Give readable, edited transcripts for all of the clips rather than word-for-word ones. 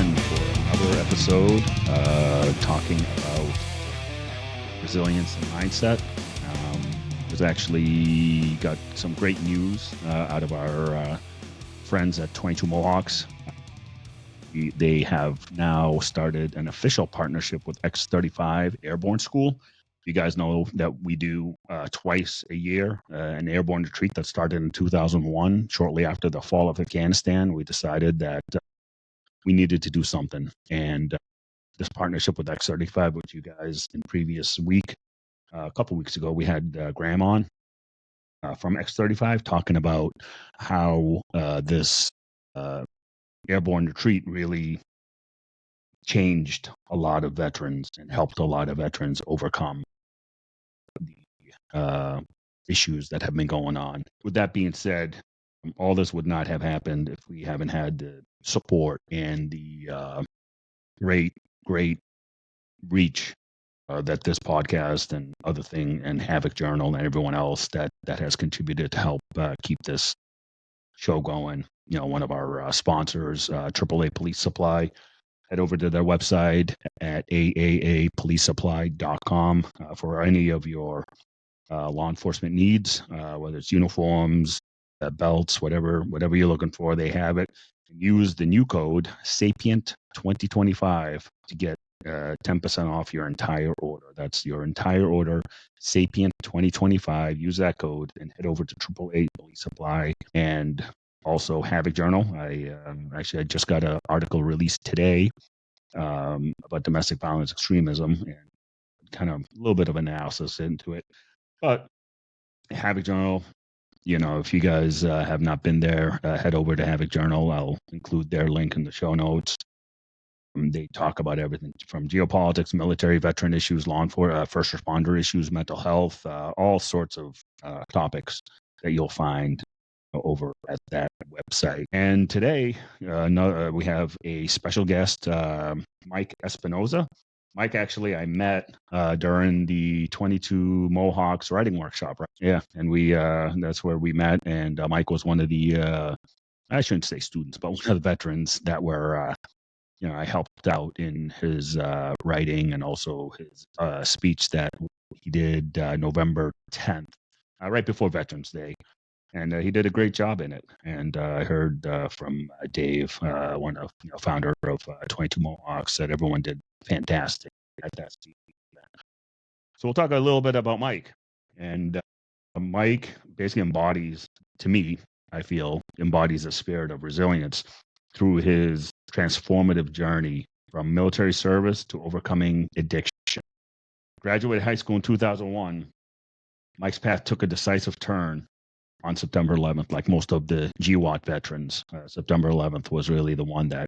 again for another episode talking about resilience and mindset. Was actually got some great news out of our friends at 22 Mohawks. They have now started an official partnership with X-35 Airborne School. You guys know that we do twice a year an airborne retreat that started in 2001. Shortly after the fall of Afghanistan, we decided that we needed to do something. And this partnership with X-35, which you guys in previous week, a couple weeks ago, we had Graham on from X-35 talking about how this airborne retreat really changed a lot of veterans and helped a lot of veterans overcome the issues that have been going on. With that being said, all this would not have happened if we haven't had the support and the great reach that this podcast and other thing and Havoc Journal and everyone else that has contributed to help keep this show going. You know, one of our sponsors, AAA Police Supply. Head over to their website at aaapolicesupply.com for any of your law enforcement needs, whether it's uniforms, belts, whatever you're looking for, they have it. Use the new code Sapient 2025 to get 10% off your entire order. That's your entire order, Sapient 2025. Use that code and head over to AAA Police Supply and also Havoc Journal. I just got an article released today about domestic violence extremism and kind of a little bit of analysis into it. But Havoc Journal, you know, if you guys have not been there, head over to Havoc Journal. I'll include their link in the show notes. They talk about everything from geopolitics, military, veteran issues, law enforcement, first responder issues, mental health, all sorts of topics that you'll find over at that website. And today, we have a special guest, Mike Espinoza. Mike, actually, I met during the 22 Mohawks writing workshop, right? Yeah, and we that's where we met. And Mike was one of the, I shouldn't say students, but one of the veterans that were, I helped out in his writing and also his speech that he did November 10th, right before Veterans Day. And he did a great job in it. And I heard from Dave, one of founder of 22 Mohawks, that everyone did fantastic at that event. So we'll talk a little bit about Mike. And Mike basically embodies, to me, I feel, embodies the spirit of resilience through his transformative journey from military service to overcoming addiction. Graduated high school in 2001. Mike's path took a decisive turn on September 11th, like most of the GWAT veterans. September 11th was really the one that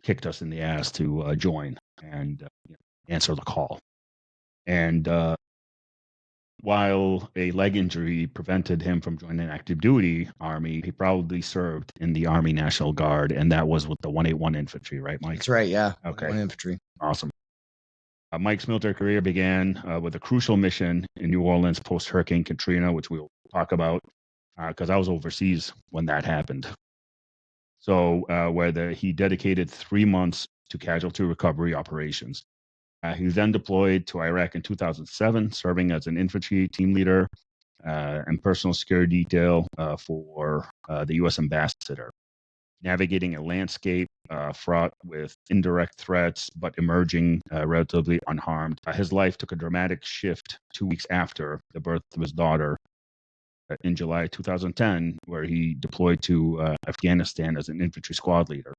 kicked us in the ass to join and answer the call. And while a leg injury prevented him from joining active duty Army, he probably served in the Army National Guard, and that was with the 181 Infantry, right, Mike? That's right, yeah. Okay. 1 Infantry. Awesome. Mike's military career began with a crucial mission in New Orleans post-Hurricane Katrina, which we'll talk about, because I was overseas when that happened. So where he dedicated 3 months to casualty recovery operations. He was then deployed to Iraq in 2007, serving as an infantry team leader and personal security detail for the U.S. ambassador, navigating a landscape fraught with indirect threats, but emerging relatively unharmed. His life took a dramatic shift 2 weeks after the birth of his daughter in July 2010, where he deployed to Afghanistan as an infantry squad leader.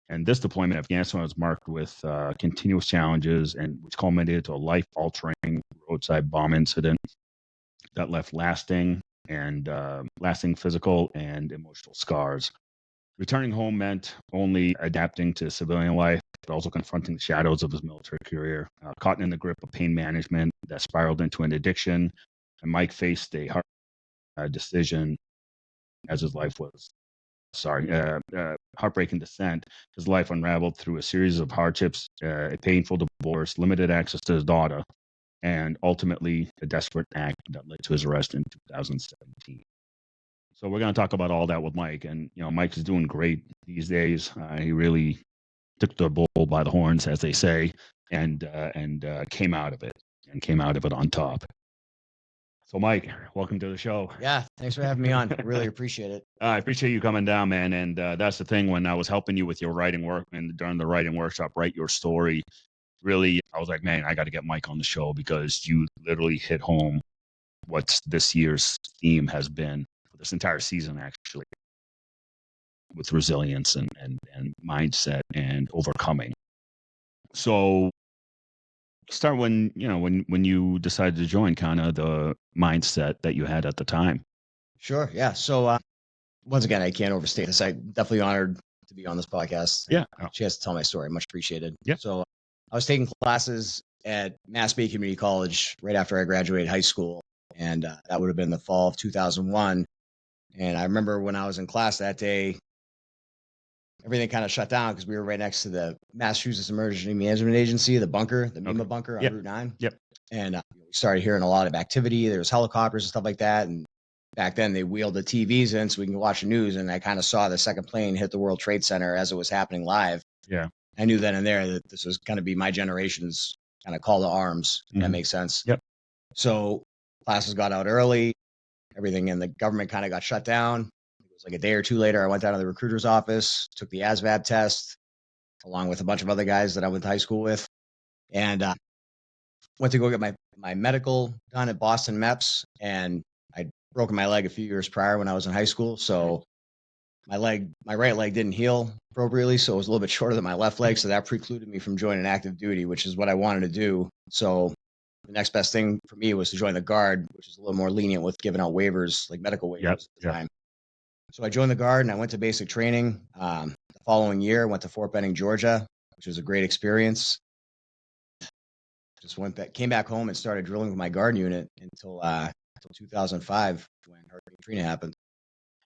And this deployment in Afghanistan was marked with continuous challenges, and which culminated to a life-altering roadside bomb incident that left lasting physical and emotional scars. Returning home meant only adapting to civilian life, but also confronting the shadows of his military career. Caught in the grip of pain management that spiraled into an addiction, and Mike faced a hard decision as his life was. Heartbreaking descent. His life unraveled through a series of hardships, a painful divorce, limited access to his daughter, and ultimately a desperate act that led to his arrest in 2017. So we're going to talk about all that with Mike, and Mike is doing great these days. He really took the bull by the horns, as they say, and came out of it on top. So, Mike, welcome to the show. Yeah, thanks for having me on. I really appreciate it. I appreciate you coming down, man. And that's the thing, when I was helping you with your writing work and during the writing workshop, write your story, really, I was like, man, I got to get Mike on the show, because you literally hit home what this year's theme has been for this entire season, actually, with resilience and mindset and overcoming. So start when you decided to join, kind of the mindset that you had at the time. Sure. Yeah. So once again, I can't overstate this. I'm definitely honored to be on this podcast. Yeah. A chance to tell my story. Much appreciated. Yeah. So I was taking classes at Mass Bay Community College right after I graduated high school. And that would have been the fall of 2001. And I remember when I was in class that day, everything kind of shut down because we were right next to the Massachusetts Emergency Management Agency, the bunker, the MEMA bunker on Route 9. Yep. And we started hearing a lot of activity. There was helicopters and stuff like that. And back then they wheeled the TVs in so we can watch the news. And I kind of saw the second plane hit the World Trade Center as it was happening live. Yeah. I knew then and there that this was going to be my generation's kind of call to arms. If that makes sense. Yep. So classes got out early. Everything in the government kind of got shut down. It was like a day or two later, I went down to the recruiter's office, took the ASVAB test, along with a bunch of other guys that I went to high school with, and went to go get my medical done at Boston MEPS. And I'd broken my leg a few years prior when I was in high school. So my right leg didn't heal appropriately. So it was a little bit shorter than my left leg. So that precluded me from joining active duty, which is what I wanted to do. So the next best thing for me was to join the Guard, which is a little more lenient with giving out waivers, like medical waivers at the time. So I joined the Guard and I went to basic training. The following year, I went to Fort Benning, Georgia, which was a great experience. Just came back home and started drilling with my Guard unit until 2005 when Hurricane Katrina happened.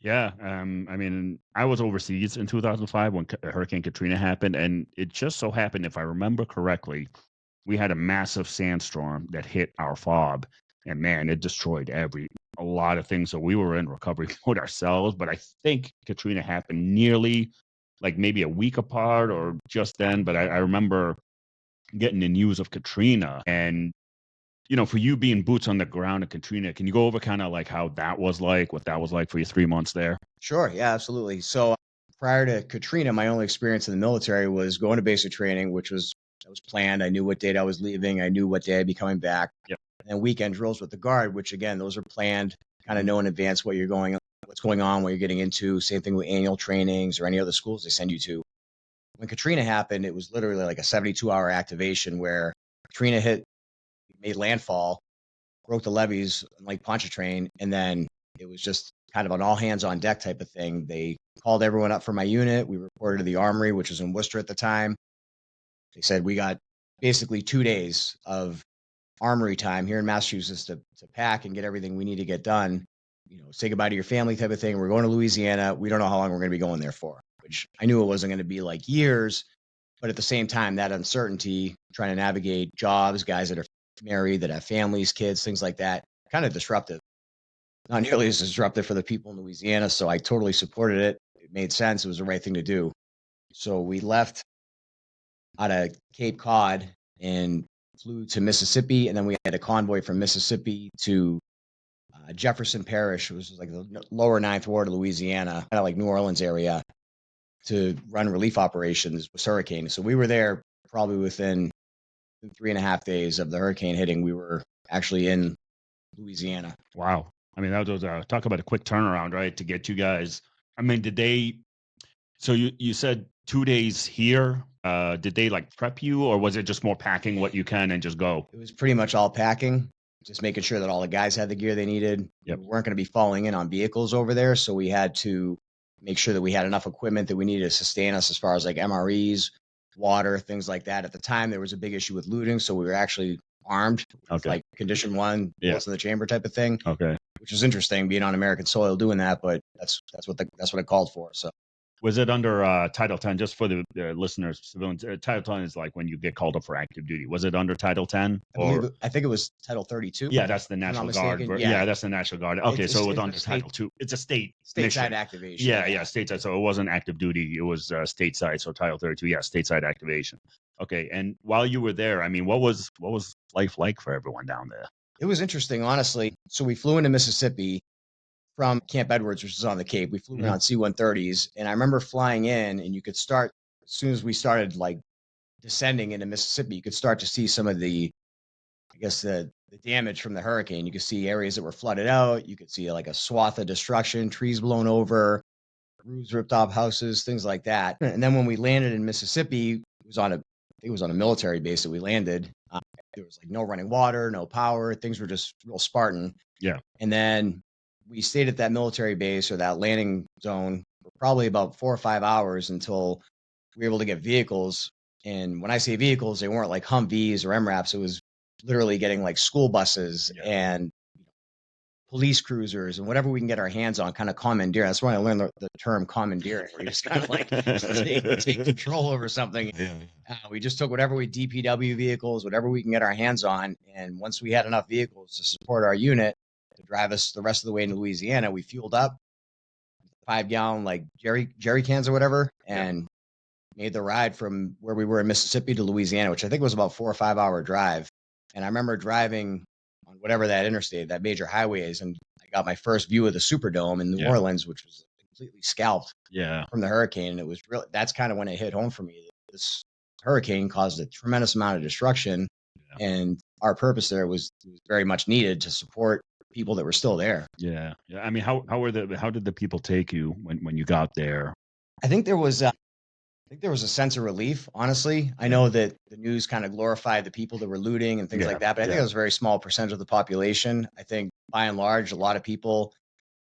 Yeah. I mean, I was overseas in 2005 when Hurricane Katrina happened, and it just so happened, if I remember correctly, we had a massive sandstorm that hit our fob, and man, it destroyed a lot of things. So we were in recovery mode ourselves, but I think Katrina happened nearly like maybe a week apart or just then. But I remember getting the news of Katrina, and for you being boots on the ground at Katrina, can you go over kind of like how that was like, what that was like for your 3 months there? Sure. Yeah, absolutely. So prior to Katrina, my only experience in the military was going to basic training, which was planned. I knew what date I was leaving. I knew what day I'd be coming back. Yep. And weekend drills with the Guard, which again, those are planned, kind of know in advance what's going on, what you're getting into. Same thing with annual trainings or any other schools they send you to. When Katrina happened, it was literally like a 72-hour activation where Katrina made landfall, broke the levees on Lake Pontchartrain, and then it was just kind of an all hands on deck type of thing. They called everyone up for my unit. We reported to the Armory, which was in Worcester at the time. They said we got basically 2 days of Armory time here in Massachusetts to pack and get everything we need to get done. Say goodbye to your family type of thing. We're going to Louisiana. We don't know how long we're going to be going there for, which I knew it wasn't going to be like years. But at the same time, that uncertainty, trying to navigate jobs, guys that are married, that have families, kids, things like that, kind of disruptive. Not nearly as disruptive for the people in Louisiana. So I totally supported it. It made sense. It was the right thing to do. So we left out of Cape Cod and flew to Mississippi, and then we had a convoy from Mississippi to Jefferson Parish, which was like the lower Ninth Ward of Louisiana, kind of like New Orleans area, to run relief operations with hurricane. So we were there probably within 3.5 days of the hurricane hitting. We were actually in Louisiana. Wow. I mean, that was talk about a quick turnaround, right? To get you guys. I mean, so you said 2 days here. Did they like prep you, or was it just more packing what you can and just go? It was pretty much all packing, just making sure that all the guys had the gear they needed. Yep. We weren't going to be falling in on vehicles over there, so we had to make sure that we had enough equipment that we needed to sustain us as far as like MREs, water, things like that. At the time, there was a big issue with looting, so we were actually armed with like condition 1, bullets in the chamber type of thing. Okay. Which was interesting being on American soil doing that, but that's what it called for. So Was it under Title 10? Just for the listeners, civilians, Title 10 is like when you get called up for active duty. Was it under Title 10? I think it was Title 32. Yeah, that's the if I'm not National Guard. mistaken. Yeah, that's the National Guard. Okay, so it was it's under a Title 2. It's a state stateside mission. activation. Yeah, stateside. So it wasn't active duty. It was stateside. So Title 32. Yeah, stateside activation. Okay, and while you were there, I mean, what was life like for everyone down there? It was interesting, honestly. So we flew into Mississippi from Camp Edwards, which is on the Cape. We flew in on C-130s, and I remember flying in, and you could start as soon as we started like descending into Mississippi, you could start to see some of the, I guess the damage from the hurricane. You could see areas that were flooded out. You could see like a swath of destruction, trees blown over, roofs ripped off houses, things like that. And then when we landed in Mississippi, I think it was on a military base that we landed. There was like no running water, no power. Things were just real Spartan. Yeah. And then we stayed at that military base or that landing zone for probably about 4 or 5 hours until we were able to get vehicles. And when I say vehicles, they weren't like Humvees or MRAPs. It was literally getting like school buses and police cruisers and whatever we can get our hands on, kind of commandeer. That's why I learned the term commandeering, where you just kind of like take control over something. We just took whatever DPW vehicles, whatever we can get our hands on. And once we had enough vehicles to support our unit to drive us the rest of the way into Louisiana, we fueled up 5-gallon like jerry cans or whatever, and made the ride from where we were in Mississippi to Louisiana, which I think was about 4 or 5 hour drive. And I remember driving on whatever that interstate, that major highway is, and I got my first view of the Superdome in New Orleans, which was completely scalped from the hurricane. And it was really, that's kind of when it hit home for me. This hurricane caused a tremendous amount of destruction, and our purpose there was very much needed to support people that were still there. Yeah. I mean, how did the people take you when you got there? I think there was a sense of relief, honestly. I know that the news kind of glorified the people that were looting and things like that, but I think it was a very small percentage of the population. I think by and large, a lot of people,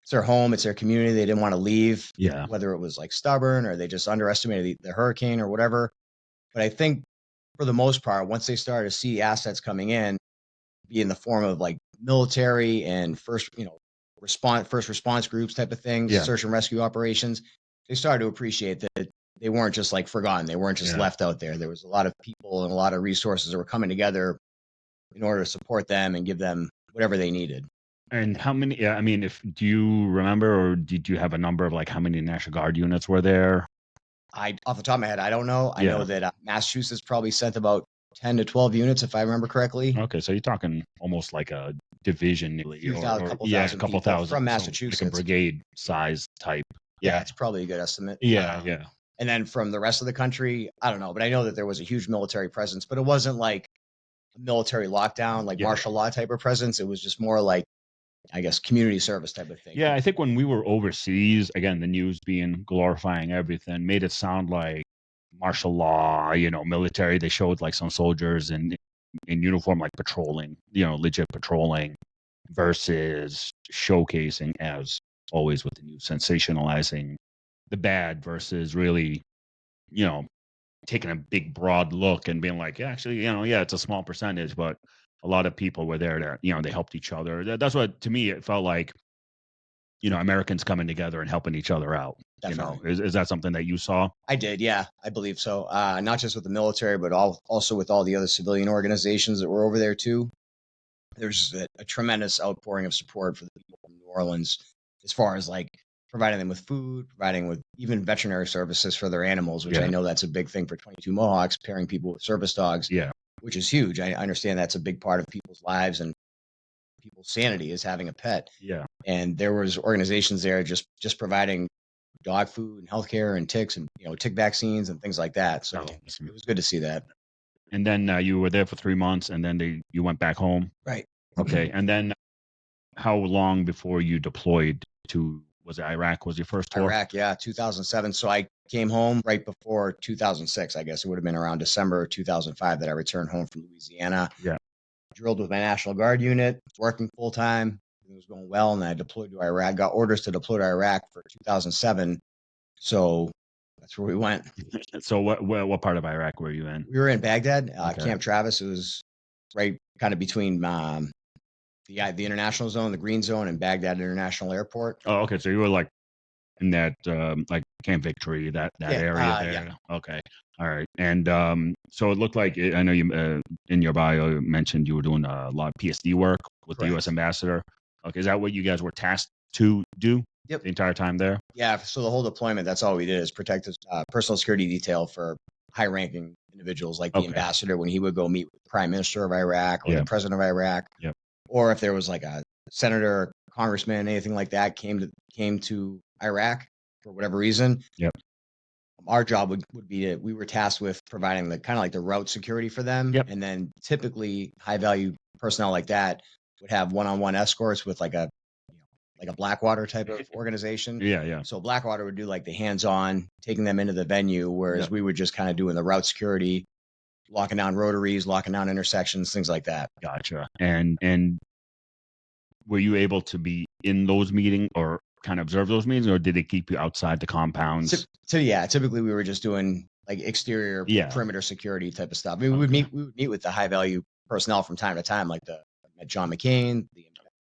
it's their home, it's their community. They didn't want to leave, whether it was like stubborn or they just underestimated the hurricane or whatever. But I think for the most part, once they started to see assets coming in, be in the form of like military and first response groups type of things, search and rescue operations, they started to appreciate that they weren't just like forgotten. They weren't just left out there. There was a lot of people and a lot of resources that were coming together in order to support them and give them whatever they needed. And how many, I mean, do you remember, or did you have a number of like how many National Guard units were there? Off the top of my head, I don't know. I know that Massachusetts probably sent about 10 to 12 units, if I remember correctly. Okay. So you're talking almost like a division, a couple thousand from Massachusetts, so like a brigade size type. Yeah, it's probably a good estimate. Yeah. And then from the rest of the country, I don't know, but I know that there was a huge military presence, but it wasn't like a military lockdown, like martial law type of presence. It was just more like, I guess, community service type of thing. Yeah, I think when we were overseas, again, the news being glorifying everything made it sound like martial law, military. They showed like some soldiers in uniform, like patrolling, legit patrolling, versus showcasing, as always with the news, sensationalizing the bad versus really, taking a big broad look and being like, actually, it's a small percentage, but a lot of people were there to, they helped each other. That's what, to me, it felt like, Americans coming together and helping each other out. Definitely. Is that something that you saw? I did. Yeah, I believe so. Not just with the military, but also with all the other civilian organizations that were over there too. There's a tremendous outpouring of support for the people in New Orleans, as far as like providing them with food, providing with even veterinary services for their animals, which I know that's a big thing for 22 Mohawks, pairing people with service dogs, which is huge. I understand that's a big part of people's lives and people's sanity is having a pet. Yeah. And there was organizations there just providing dog food and healthcare and ticks and, tick vaccines and things like that. So it was good to see that. And then you were there for 3 months, and then you went back home. Right. Okay. And then how long before you deployed to, was it Iraq? Was your first tour? Iraq, 2007. So I came home right before 2006. I guess it would have been around December 2005 that I returned home from Louisiana. Yeah. Drilled with my National Guard unit, working full time. It was going well, and I deployed to Iraq. Got orders to deploy to Iraq for 2007. So that's where we went. So what part of Iraq were you in? We were in Baghdad, Camp Travis. It was right kind of between the international zone, the green zone, and Baghdad International Airport. Oh, okay. So you were like in that like Camp Victory, that Yeah, area there. yeah. Okay. All right. And so it looked like, I know you in your bio you mentioned you were doing a lot of PSD work with the U.S. Correct. ambassador. Okay. Is that what you guys were tasked to do Yep. the entire time there? Yeah. So the whole deployment, that's all we did is protect the personal security detail for high-ranking individuals like the Okay. ambassador when he would go meet with the prime minister of Iraq or Yeah. the president of Iraq, Yep. or if there was like a senator, congressman, anything like that came to Iraq for whatever reason. Yep. Our job would be we were tasked with providing the kind of like the route security for them. Yep. And then typically high value personnel like that would have one-on-one escorts with like a Blackwater type of organization. Yeah. Yeah. So Blackwater would do like the hands-on, taking them into the venue, whereas Yep. we were just kind of doing the route security, locking down rotaries, locking down intersections, things like that. Gotcha. And were you able to be in those meetings or kind of observe those meetings, or did they keep you outside the compounds? Yeah, typically we were just doing like exterior perimeter security type of stuff. I mean, we would meet with the high value personnel from time to time, like met John McCain,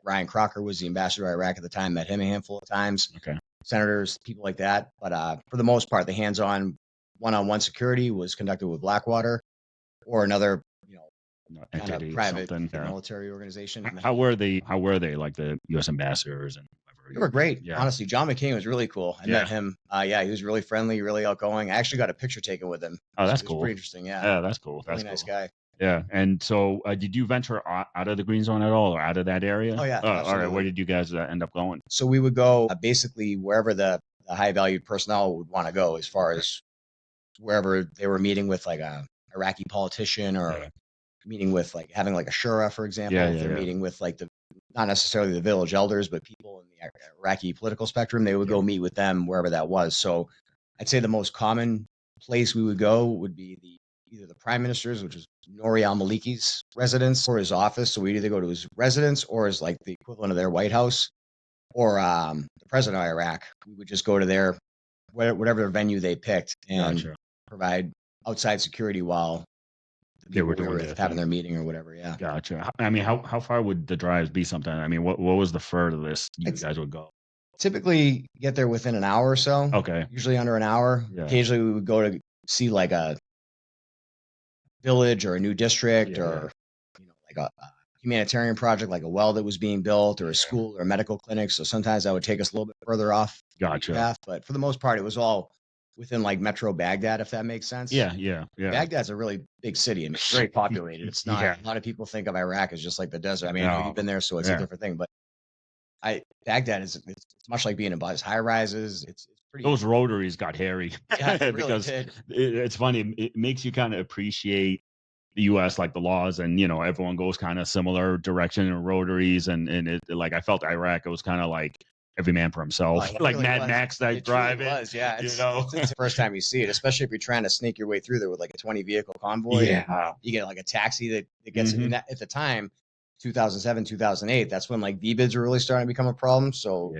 Ryan Crocker was the ambassador to Iraq at the time, met him a handful of times. Okay. Senators, people like that. But for the most part, the hands-on one-on-one security was conducted with Blackwater or another, kind of private military organization. How were they like the U.S. ambassadors and whatever? They were great. Yeah. Honestly, John McCain was really cool. I met him. He was really friendly, really outgoing. I actually got a picture taken with him. Oh, that's It was cool. pretty interesting. Yeah. Yeah, that's cool. Really nice guy. Yeah. And so did you venture out of the green zone at all or out of that area? Oh, yeah. All right. Where did you guys end up going? So we would go basically wherever the high valued personnel would want to go, as far as wherever they were meeting with like a Iraqi politician or meeting with like having like a shura, for example. If they're meeting with like not necessarily the village elders, but people in the Iraqi political spectrum, they would go meet with them wherever that was. So I'd say the most common place we would go would be either the prime minister's, which is Nouri al-Maliki's residence, or his office. So we'd either go to his residence or his like the equivalent of their White House, or the president of Iraq. We would just go to their whatever venue they picked and provide outside security while they were having their meeting or whatever. Yeah. Gotcha. I mean, how far would the drives be sometimes? I mean, what was the furthest you guys would go? Typically get there within an hour or so. Okay. Usually under an hour. Yeah. Occasionally we would go to see like a village or a new district or like a humanitarian project, like a well that was being built or a school or a medical clinic. So sometimes that would take us a little bit further off the path, but for the most part, it was all within like Metro Baghdad, if that makes sense. Yeah. Baghdad's a really big city and it's very populated. It's not a lot of people think of Iraq as just like the desert. I mean, I know you've been there, so it's a different thing, but Baghdad it's much like being in It's high rises. It's pretty. Those rotaries got hairy. Yeah, it really because did. It's funny. It makes you kind of appreciate the U.S. like the laws, and everyone goes kind of similar direction in rotaries, and it like I felt Iraq. It was kind of like every man for himself, like really Mad Max that drive. It was, yeah. It's the first time you see it, especially if you're trying to sneak your way through there with like a 20 vehicle convoy. Yeah, you get like a taxi that gets at the time. 2007, 2008, that's when like V-bids were really starting to become a problem. So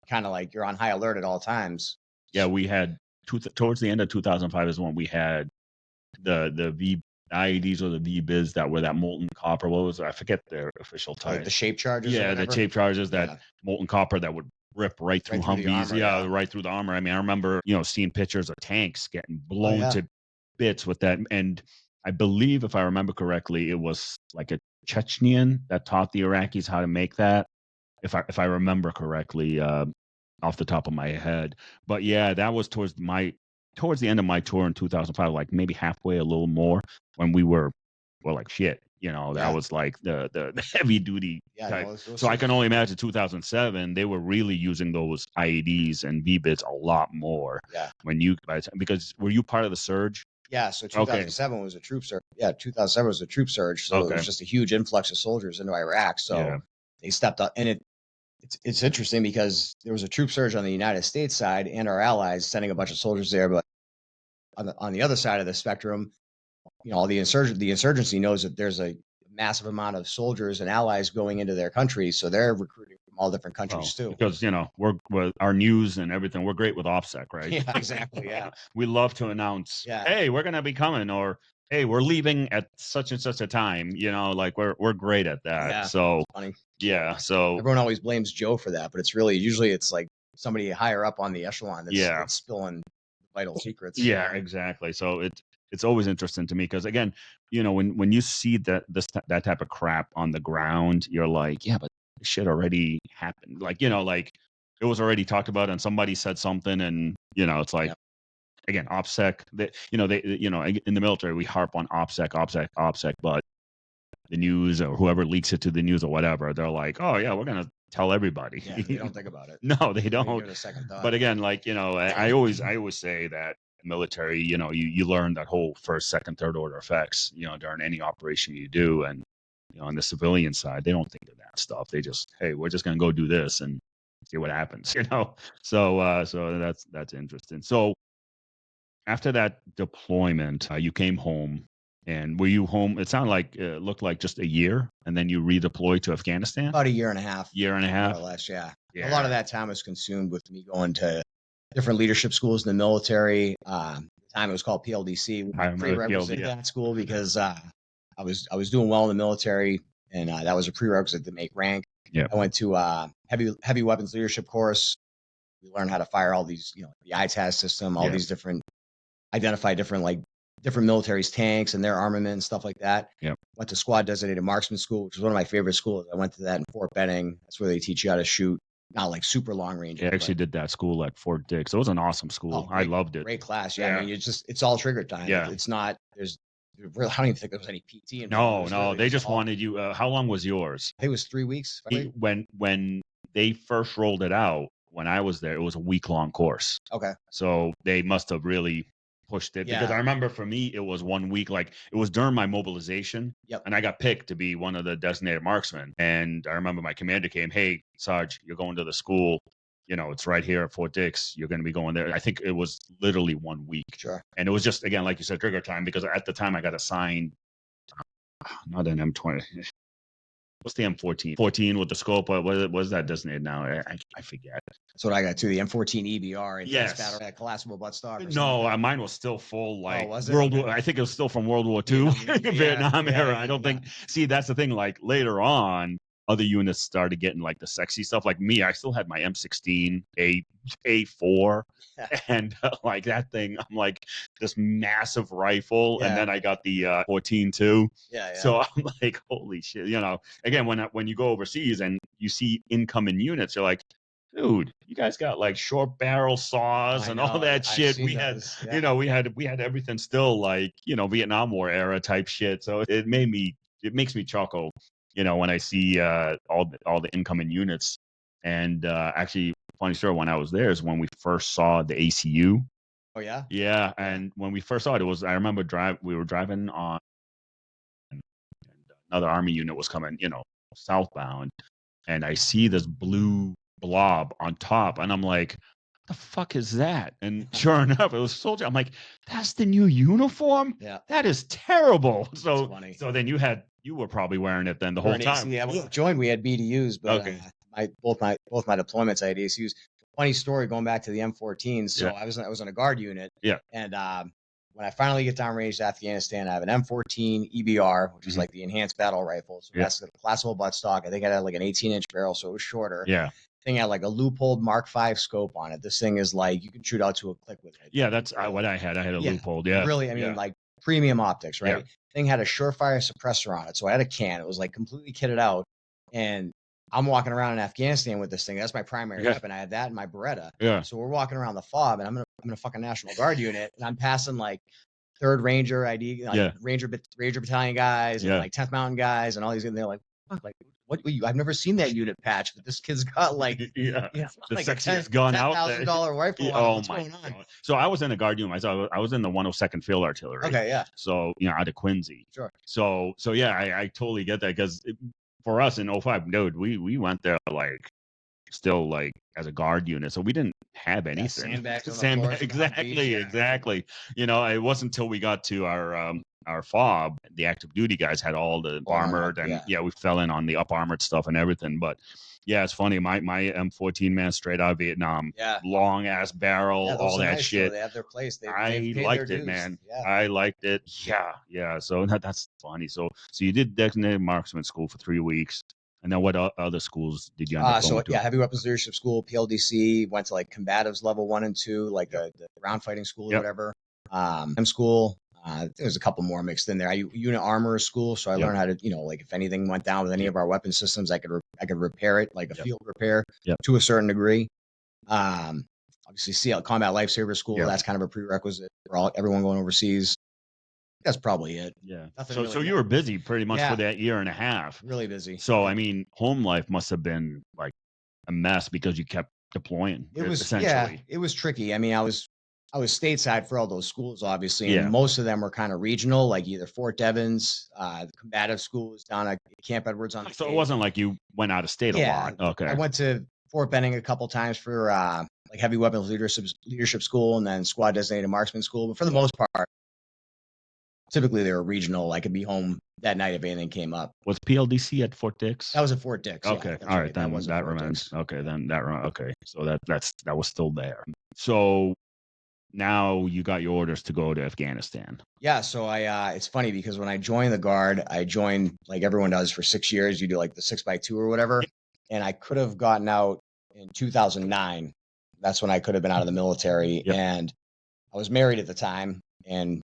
kind of like you're on high alert at all times. Yeah, we had towards the end of 2005 is when we had the V IEDs or the V-bids that were that molten copper. What was it? I forget their official type. Like the shape charges. Yeah, the shape charges, that molten copper that would rip right through Humvees. Armor, right through the armor. I mean, I remember seeing pictures of tanks getting blown to bits with that. And I believe, if I remember correctly, it was like a Chechnyan that taught the Iraqis how to make that, if I remember correctly, off the top of my head. But yeah, that was towards the end of my tour in 2005, like maybe halfway, a little more, when we were like shit. That was like the heavy duty type. So I can only imagine 2007, they were really using those IEDs and V-bids a lot more. Yeah. Because were you part of the surge? Yeah, so 2007 was a troop surge. Yeah, 2007 was a troop surge. So it was just a huge influx of soldiers into Iraq. So they stepped up. And it's interesting because there was a troop surge on the United States side and our allies sending a bunch of soldiers there. But on the other side of the spectrum, the insurgency knows that there's a massive amount of soldiers and allies going into their country. So they're recruiting from all different countries too. Because, we're our news and everything, we're great with OPSEC, right? Yeah, exactly. Yeah. We love to announce, hey, we're going to be coming, or hey, we're leaving at such and such a time, like we're great at that. Yeah, so funny. Yeah. So everyone always blames Joe for that, but it's usually like somebody higher up on the echelon that's spilling vital secrets. Yeah, exactly. So it's always interesting to me because again, when you see that type of crap on the ground, you're like, yeah, but this shit already happened. Like, like it was already talked about and somebody said something and it's like Yep. again, OPSEC, in the military we harp on OPSEC, but the news or whoever leaks it to the news or whatever, they're like, oh yeah, we're gonna tell everybody. Yeah, they don't think about it. No, they They don't don't. give it a second thought. But again, like, I always say that military, you learn that whole first, second, third order effects, during any operation you do. And, on the civilian side, they don't think of that stuff. They just, hey, we're just going to go do this and see what happens, So that's interesting. So after that deployment, you came home. And were you home? It sounded like looked like just a year, and then you redeployed to Afghanistan. About a year and a half. Year and a half, more or less. Yeah. Yeah. A lot of that time was consumed with me going to different leadership schools in the military. At the time it was called PLDC. I remember Prerequisite PLD, yeah. that school because I was doing well in the military, and that was a prerequisite to make rank. Yeah. I went to heavy weapons leadership course. We learned how to fire all these, the ITAS system, all these different different military's tanks and their armament and stuff like that. Yep. Went to squad designated marksman school, which was one of my favorite schools. I went to that in Fort Benning. That's where they teach you how to shoot, not like super long range. I actually did that school at Fort Dix. It was an awesome school. I loved it. Great class. Yeah. I mean, it's all trigger time. Yeah. It's not, I don't even think there was any PT involved. No, they just wanted you. How long was yours? I think it was 3 weeks. When they first rolled it out, when I was there, it was a week-long course. Okay. So they must have really pushed it because I remember for me it was 1 week, like it was during my mobilization. Yep. And I got picked to be one of the designated marksmen. And I remember my commander came, hey, Sarge, you're going to the school. It's right here at Fort Dix. You're going to be going there. I think it was literally 1 week. Sure. And it was just, again, like you said, trigger time, because at the time I got assigned, not an M20. What's the M14? 14 with the scope. What is that designated now? I forget. That's what I got too. The M14 EBR. Yes. Battle, collapsible buttstock. No, mine was still full, like was it? World War. I think it was still from World War II, Vietnam era. I don't think. See, that's the thing. Like later on, other units started getting like the sexy stuff. Like me, I still had my M16 A4, and like that thing. I'm like this massive rifle, and then I got the 14 too. Yeah. So I'm like, holy shit! Again, when you go overseas and you see incoming units, you're like, dude, you guys got like short barrel saws and all that shit. We had, we had everything still like, Vietnam War era type shit. So it makes me chuckle, when I see all the incoming units. And actually, funny story, when I was there is when we first saw the ACU. Oh yeah. Yeah, and when we first saw it, I remember we were driving on, and another Army unit was coming, southbound, and I see this blue blob on top, and I'm like, the fuck is that? And sure enough, it was a soldier. I'm like, that's the new uniform? Yeah. That is terrible. So funny. So then you were probably wearing it then the whole time. Yeah, when I joined, we had BDUs, but Okay. both my deployments I had ACUs. Funny story going back to the M14. So I was on a guard unit. Yeah. And when I finally get downrange to Afghanistan, I have an M14 EBR, which is like the enhanced battle rifle. So that's the collapsible buttstock. I think I had like an 18-inch barrel, so it was shorter. Yeah. Thing had like a loophole Mark V scope on it. This thing is like you can shoot out to a click with it. Yeah, that's what I had. I had a loophole. Yeah. Really, I mean, like premium optics, right? Yeah. Thing had a surefire suppressor on it. So I had a can. It was like completely kitted out. And I'm walking around in Afghanistan with this thing. That's my primary weapon. I had that in my Beretta. Yeah. So we're walking around the fob, and I'm in a fucking National Guard unit, and I'm passing like 3rd Ranger ID, like Ranger Battalion guys, and like 10th Mountain guys, and all these. And they're like, fuck, like, what? I've never seen that unit patch, but this kid's got like, the like sexiest gun out there. $10,000 rifle. Oh my God. So I was in a guard unit myself. I was in the 102nd Field Artillery. Okay, yeah. So out of Quincy. Sure. So yeah, I totally get that, because for us in 05, dude, we went there like still like as a guard unit, so we didn't have anything. Sandbags. Exactly. It wasn't until we got to our fob, the active duty guys had all the armored, and we fell in on the up armored stuff and everything. But yeah, it's funny. My M14, man, straight out of Vietnam, long ass barrel, all that shit. They have their place. I liked it, man. I liked it. Yeah. So that's funny. So you did designated marksman school for 3 weeks, And then what other schools did you end up going So to? yeah, heavy weapons leadership school, PLDC, went to like combatives level 1 and 2, like the ground fighting school or Yep. whatever. School. There's a couple more mixed in there. Unit armor school, so I learned how to, like if anything went down with any of our weapon systems, I could repair it, like a field repair to a certain degree. Obviously, CL Combat Lifesaver School. That's kind of a prerequisite for everyone going overseas. That's probably it. Yeah. Nothing So really, you were busy pretty much for that year and a half. really busy. So I mean, home life must have been like a mess because you kept deploying. It was essentially. it was tricky. I mean, I was stateside for all those schools, obviously, and Yeah. most of them were kind of regional, like either Fort Devens, the combative schools down at Camp Edwards on the So it Cape. wasn't like you went out of state a lot. Okay. I went to Fort Benning a couple times for like heavy weapons leadership school, and then squad designated marksman school. But for the most part, typically they were regional. I could be home that night if anything came up. Was PLDC at Fort Dix? That was at Fort Dix. Okay. Yeah, All right. Then that remains. Okay. Then that. Okay. So that was still there. So now you got your orders to go to Afghanistan. Yeah. So it's funny because when I joined the Guard, I joined like everyone does for 6 years. You do like the 6x2 or whatever. And I could have gotten out in 2009. That's when I could have been out of the military. And I was married at the time and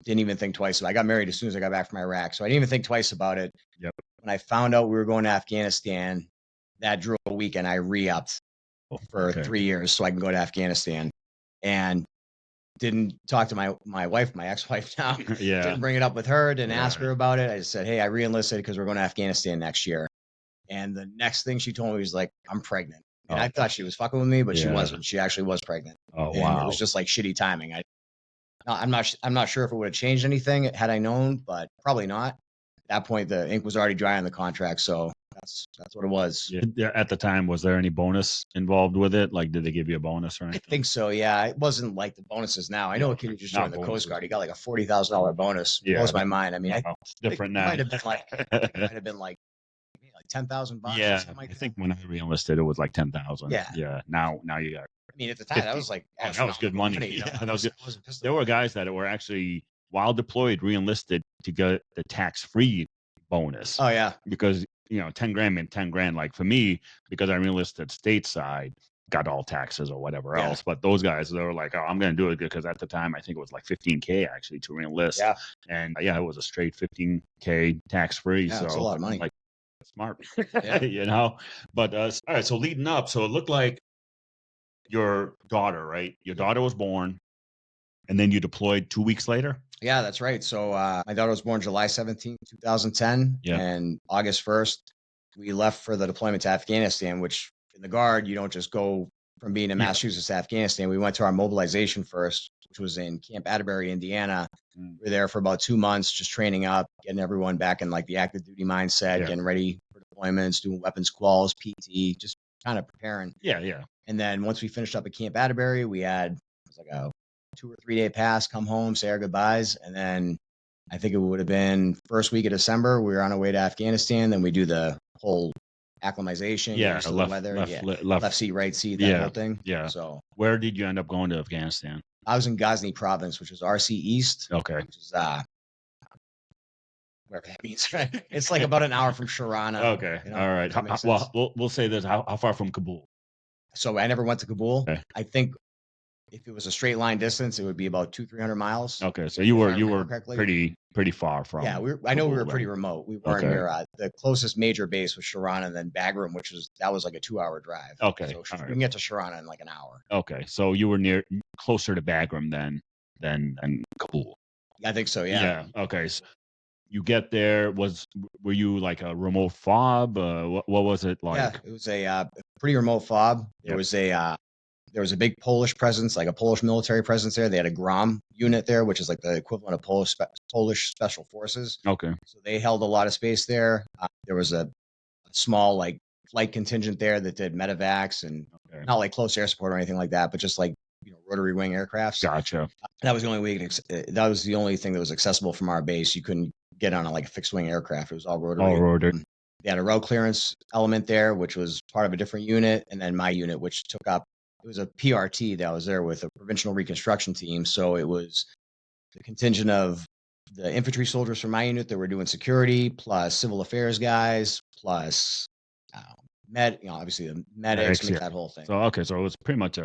didn't even think twice about it. I got married as soon as I got back from Iraq. So I didn't even think twice about it. When I found out we were going to Afghanistan, that drew a weekend. I re-upped for 3 years so I can go to Afghanistan. And didn't talk to my wife, my ex-wife now. Didn't bring it up with her, didn't ask her about it. I just said, hey, I re-enlisted because we're going to Afghanistan next year. And the next thing she told me was like, I'm pregnant. And I thought she was fucking with me, but she wasn't. She actually was pregnant. Oh, and wow. It was just like shitty timing. I'm not sure if it would have changed anything had I known, but probably not. At that point, the ink was already dry on the contract. So that's what it was. Yeah. At the time, was there any bonus involved with it? Like, did they give you a bonus or anything? I think so. Yeah. It wasn't like the bonuses now. I know a kid who just joined the Coast Guard. He got like a $40,000 bonus. It blows my mind. I mean, it's different now. It might have been like $10,000. Yeah. I think when I re-enlisted, it was like 10,000. Yeah. Yeah. Now you got. I mean, at the time, that was like that was good money. You know? That was good. There were guys that were actually, while deployed, re-enlisted to get the tax-free bonus. Oh yeah. Because 10 grand meant 10 grand. Like for me, because I re-enlisted stateside, got all taxes or whatever else. But those guys, they were like, oh, I'm going to do it because at the time, I think it was like $15K actually to re-enlist. Yeah. And it was a straight $15K tax-free. Yeah, so it's a lot of money. Like, smart, But all right. So leading up, so it looked like your daughter, right? Your daughter was born, and then you deployed 2 weeks later. Yeah, that's right. So my daughter was born July 17th, 2010. And August 1st, we left for the deployment to Afghanistan, which in the Guard, you don't just go from being in Massachusetts to Afghanistan. We went to our mobilization first, which was in Camp Atterbury, Indiana. We were there for about 2 months, just training up, getting everyone back in like the active duty mindset, getting ready for deployments, doing weapons quals, PT, just kind of preparing. Yeah. And then once we finished up at Camp Atterbury, we had it was like a 2 or 3 day pass, come home, say our goodbyes. And then I think it would have been first week of December. We were on our way to Afghanistan. Then we do the whole acclimatization. Yeah. The weather. Left seat, right seat, that whole thing. Yeah. So where did you end up going to Afghanistan? I was in Ghazni province, which is RC East. Okay. Which is whatever that means. Right? It's like about an hour from Sharana. Okay. All right. Well, we'll say this. How far from Kabul? So I never went to Kabul. Okay. I think if it was a straight line distance, it would be about 200-300 miles. Okay. So you were pretty far from. Yeah. I know we were pretty remote. We weren't near the closest major base was Sharana and then Bagram, that was like a 2-hour drive. Okay. So we can get to Sharana in like an hour. Okay. So you were closer to Bagram than Kabul. I think so. Yeah. Yeah. Okay. So you get there. Were you like a remote fob? What was it like? Yeah, it was a pretty remote fob. There was a big Polish presence, like a Polish military presence there. They had a GROM unit there, which is like the equivalent of Polish Special Forces. Okay. So they held a lot of space there. There was a small like flight contingent there that did medevacs and not like close air support or anything like that, but just like rotary wing aircrafts. Gotcha. That was the only way. That was the only thing that was accessible from our base. You couldn't get on a fixed wing aircraft. It was all rotary. All rotary. They had a route clearance element there, which was part of a different unit, and then my unit, which took up. It was a PRT that was there with a provincial reconstruction team. So it was the contingent of the infantry soldiers from my unit that were doing security, plus civil affairs guys, plus obviously the medics, Yeah. that whole thing. So okay, so it was pretty much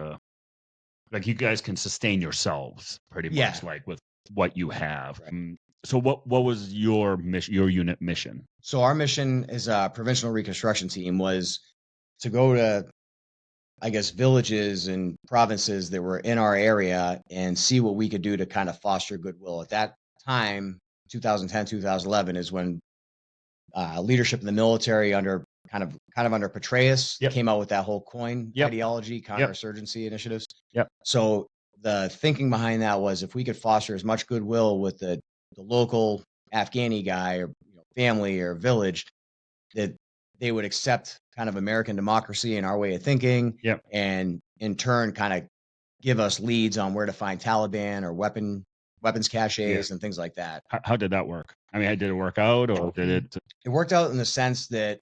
like you guys can sustain yourselves pretty Yeah. much like with what you have. Right. So what was your mission, your unit mission? So our mission as a provincial reconstruction team was to go to, I guess, villages and provinces that were in our area and see what we could do to kind of foster goodwill. At that time, 2010, 2011 is when leadership in the military under kind of under Petraeus Yep. came out with that whole coin Yep. ideology, counterinsurgency initiatives. Yep. So the thinking behind that was if we could foster as much goodwill with the local Afghani guy or family or village, that they would accept kind of American democracy and our way of thinking, Yep. and in turn kind of give us leads on where to find Taliban or weapons caches and things like that. How did that work? I mean, did it work out or did it? It worked out in the sense that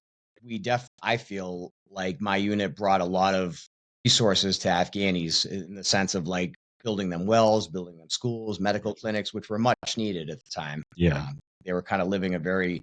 I feel like my unit brought a lot of resources to Afghanis in the sense of like building them wells, building them schools, medical clinics, which were much needed at the time. Yeah. They were kind of living a very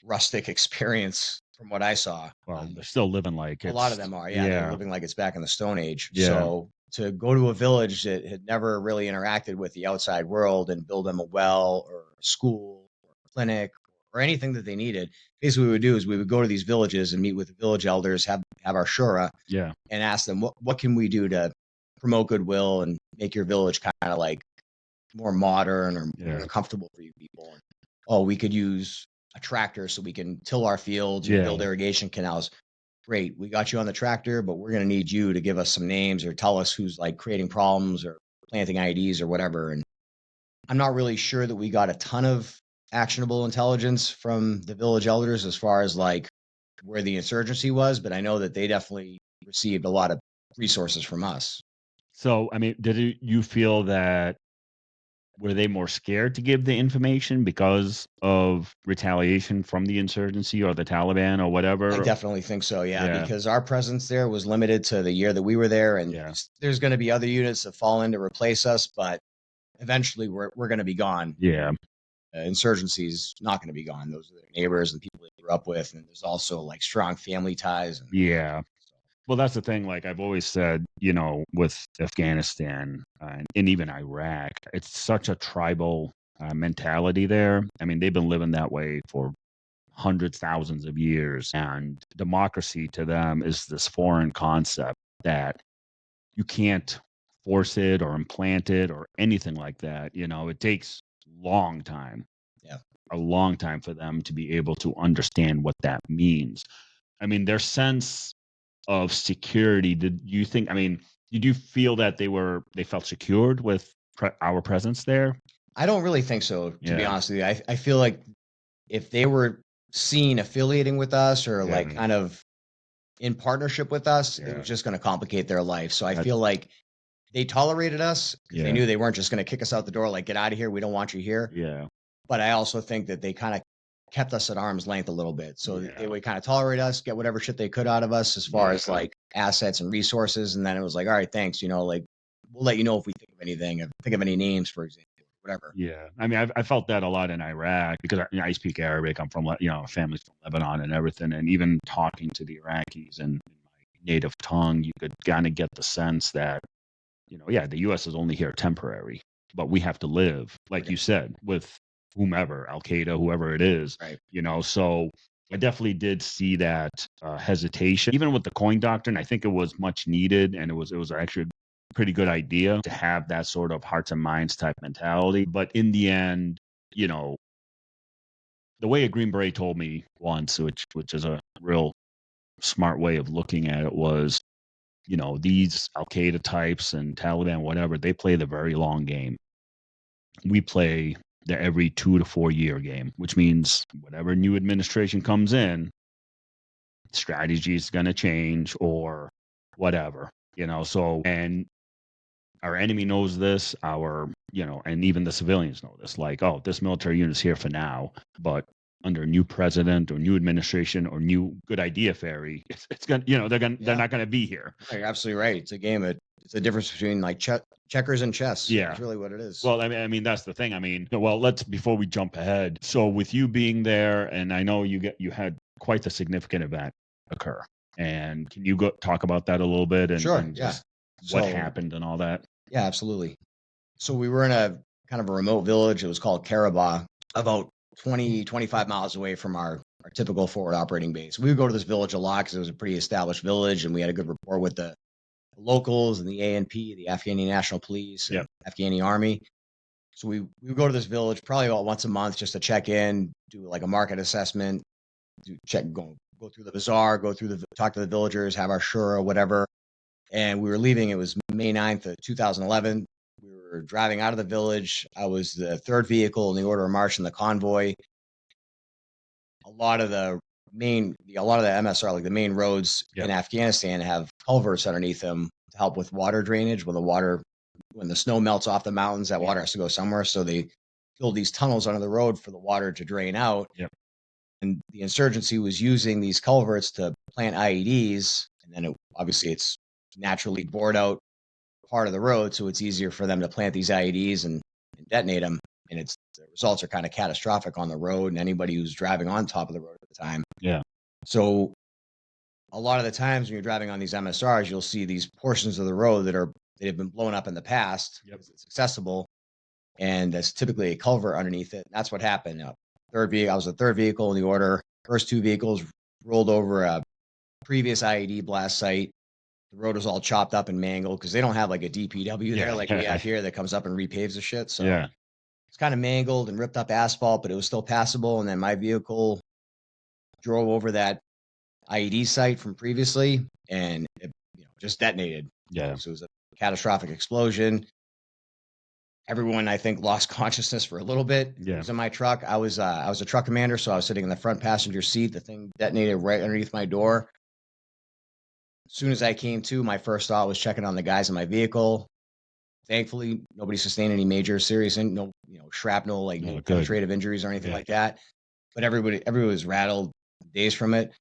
rustic experience from what I saw. Well, they're still living like a lot of them are, they're living like it's back in the Stone Age. Yeah. So to go to a village that had never really interacted with the outside world and build them a well or a school or a clinic or anything that they needed, basically what we would do is we would go to these villages and meet with the village elders, have our shura, Yeah. and ask them what can we do to promote goodwill and make your village kind of like more modern or more comfortable for you people. Oh, we could use a tractor so we can till our fields and build irrigation canals. Great, we got you on the tractor, but we're going to need you to give us some names or tell us who's like creating problems or planting IEDs or whatever. And I'm not really sure that we got a ton of actionable intelligence from the village elders as far as like where the insurgency was, but I know that they definitely received a lot of resources from us. So, I mean, did you feel that were they more scared to give the information because of retaliation from the insurgency or the Taliban or whatever? I definitely think so, Yeah. because our presence there was limited to the year that we were there, and there's going to be other units that fall in to replace us, but eventually we're going to be gone. Yeah. Insurgency is not going to be gone. Those are their neighbors and people they grew up with, and there's also like strong family ties. And, Yeah. Well, that's the thing. Like I've always said, with Afghanistan and even Iraq, it's such a tribal mentality there. I mean, they've been living that way for hundreds, thousands of years. And democracy to them is this foreign concept that you can't force it or implant it or anything like that. It takes a long time for them to be able to understand what that means. I mean, their sense of security, did you feel that they felt secured with our presence there? I don't really think so, to be honest with you. I feel like if they were seen affiliating with us or like kind of in partnership with us, it was just going to complicate their life. So I feel like they tolerated us because they knew they weren't just going to kick us out the door, like, get out of here, we don't want you here. Yeah. But I also think that they kind of kept us at arm's length a little bit. So they would kind of tolerate us, get whatever shit they could out of us as far as like assets and resources. And then it was like, all right, thanks. Like we'll let you know if we think of anything, if think of any names, for example, whatever. Yeah. I mean, I felt that a lot in Iraq because I speak Arabic. I'm from, family's from Lebanon and everything. And even talking to the Iraqis in my native tongue, you could kind of get the sense that, the U.S. is only here temporary, but we have to live, like you said, with whomever, Al-Qaeda, whoever it is, right. So I definitely did see that hesitation, even with the coin doctrine. I think it was much needed, and it was actually a pretty good idea to have that sort of hearts and minds type mentality. But in the end, the way a Green Beret told me once, which is a real smart way of looking at it, was, these Al-Qaeda types and Taliban, whatever, they play the very long game. We play the every 2 to 4 year game, which means whatever new administration comes in, strategy is going to change or whatever, so, and our enemy knows this, and even the civilians know this, like, oh, this military unit is here for now, but under a new president or new administration or new good idea fairy, it's gonna, they're not gonna be here. You're absolutely right. It's a game. It's a difference between like checkers and chess. Yeah, that's really what it is. Well, I mean that's the thing. I mean, before we jump ahead. So with you being there, and I know you had quite the significant event occur. And can you talk about that a little bit and Yeah. just what So, happened and all that? yeah, absolutely. So we were in a kind of a remote village. It was called Karabagh, about 20, 25 miles away from our typical forward operating base. We would go to this village a lot because it was a pretty established village, and we had a good rapport with the locals and the ANP, the Afghani National Police, and Afghani Army. So we would go to this village probably about once a month just to check in, do like a market assessment, go through the bazaar, talk to the villagers, have our shura, whatever. And we were leaving. It was May 9th of 2011. We were driving out of the village. I was the third vehicle in the order of march in the convoy. A lot of the MSR, like the main roads in Afghanistan, have culverts underneath them to help with water drainage. When the snow melts off the mountains, that water has to go somewhere. So they build these tunnels under the road for the water to drain out. And the insurgency was using these culverts to plant IEDs. And then obviously it's naturally bored out part of the road. So it's easier for them to plant these IEDs and detonate them. And the results are kind of catastrophic on the road and anybody who's driving on top of the road at the time. So a lot of the times when you're driving on these MSRs, you'll see these portions of the road that have been blown up in the past. It's accessible, and there's typically a culvert underneath it. That's what happened. I was the third vehicle in the order. First two vehicles rolled over a previous IED blast site. The road was all chopped up and mangled because they don't have like a DPW there like we have here that comes up and repaves the shit. So it's kind of mangled and ripped up asphalt, but it was still passable. And then my vehicle drove over that IED site from previously, and it just detonated. So it was a catastrophic explosion. Everyone, I think, lost consciousness for a little bit. It was in my truck. I was a truck commander, so I was sitting in the front passenger seat. The thing detonated right underneath my door. As soon as I came to, my first thought was checking on the guys in my vehicle. Thankfully, nobody sustained any major serious, shrapnel, like no penetrative injuries or anything like that. But everybody was rattled, dazed from it.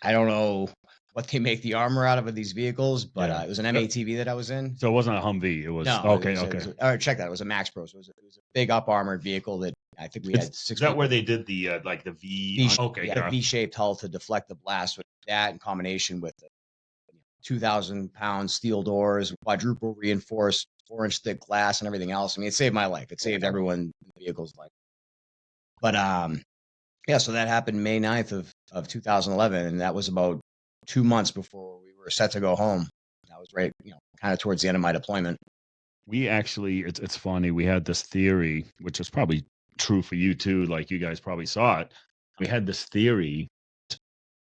I don't know what they make the armor out of these vehicles, but it was an MATV that I was in. So it wasn't a Humvee. It was all right. Check that. It was a Max Pro. So it was a big up armored vehicle that I think we had 6. Is that where they did the like the V? V-shaped hull to deflect the blast. With that in combination with the 2,000-pound steel doors, quadruple reinforced 4-inch thick glass, and everything else. I mean, it saved my life. It saved everyone in the vehicle's life. But so that happened May 9th of 2011, and that was about 2 months before we were set to go home. That was right, kind of towards the end of my deployment. We actually, it's funny. We had this theory, which is probably true for you too. Like you guys probably saw it. We had this theory.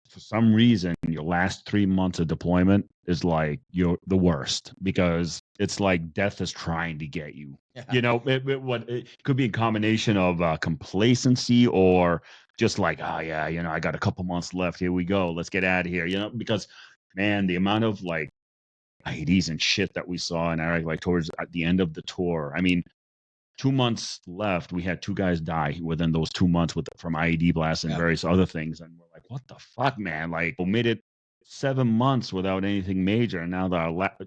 For some reason, your last 3 months of deployment is like you're the worst because it's like death is trying to get you. It could be a combination of complacency or just like, I got a couple months left. Here we go. Let's get out of here. Because man, the amount of like IEDs and shit that we saw in Iraq, like towards the end of the tour. I mean, 2 months left, we had 2 guys die within those 2 months from IED blasts and various other things. And we're like, what the fuck, man? Like, we made it 7 months without anything major. And now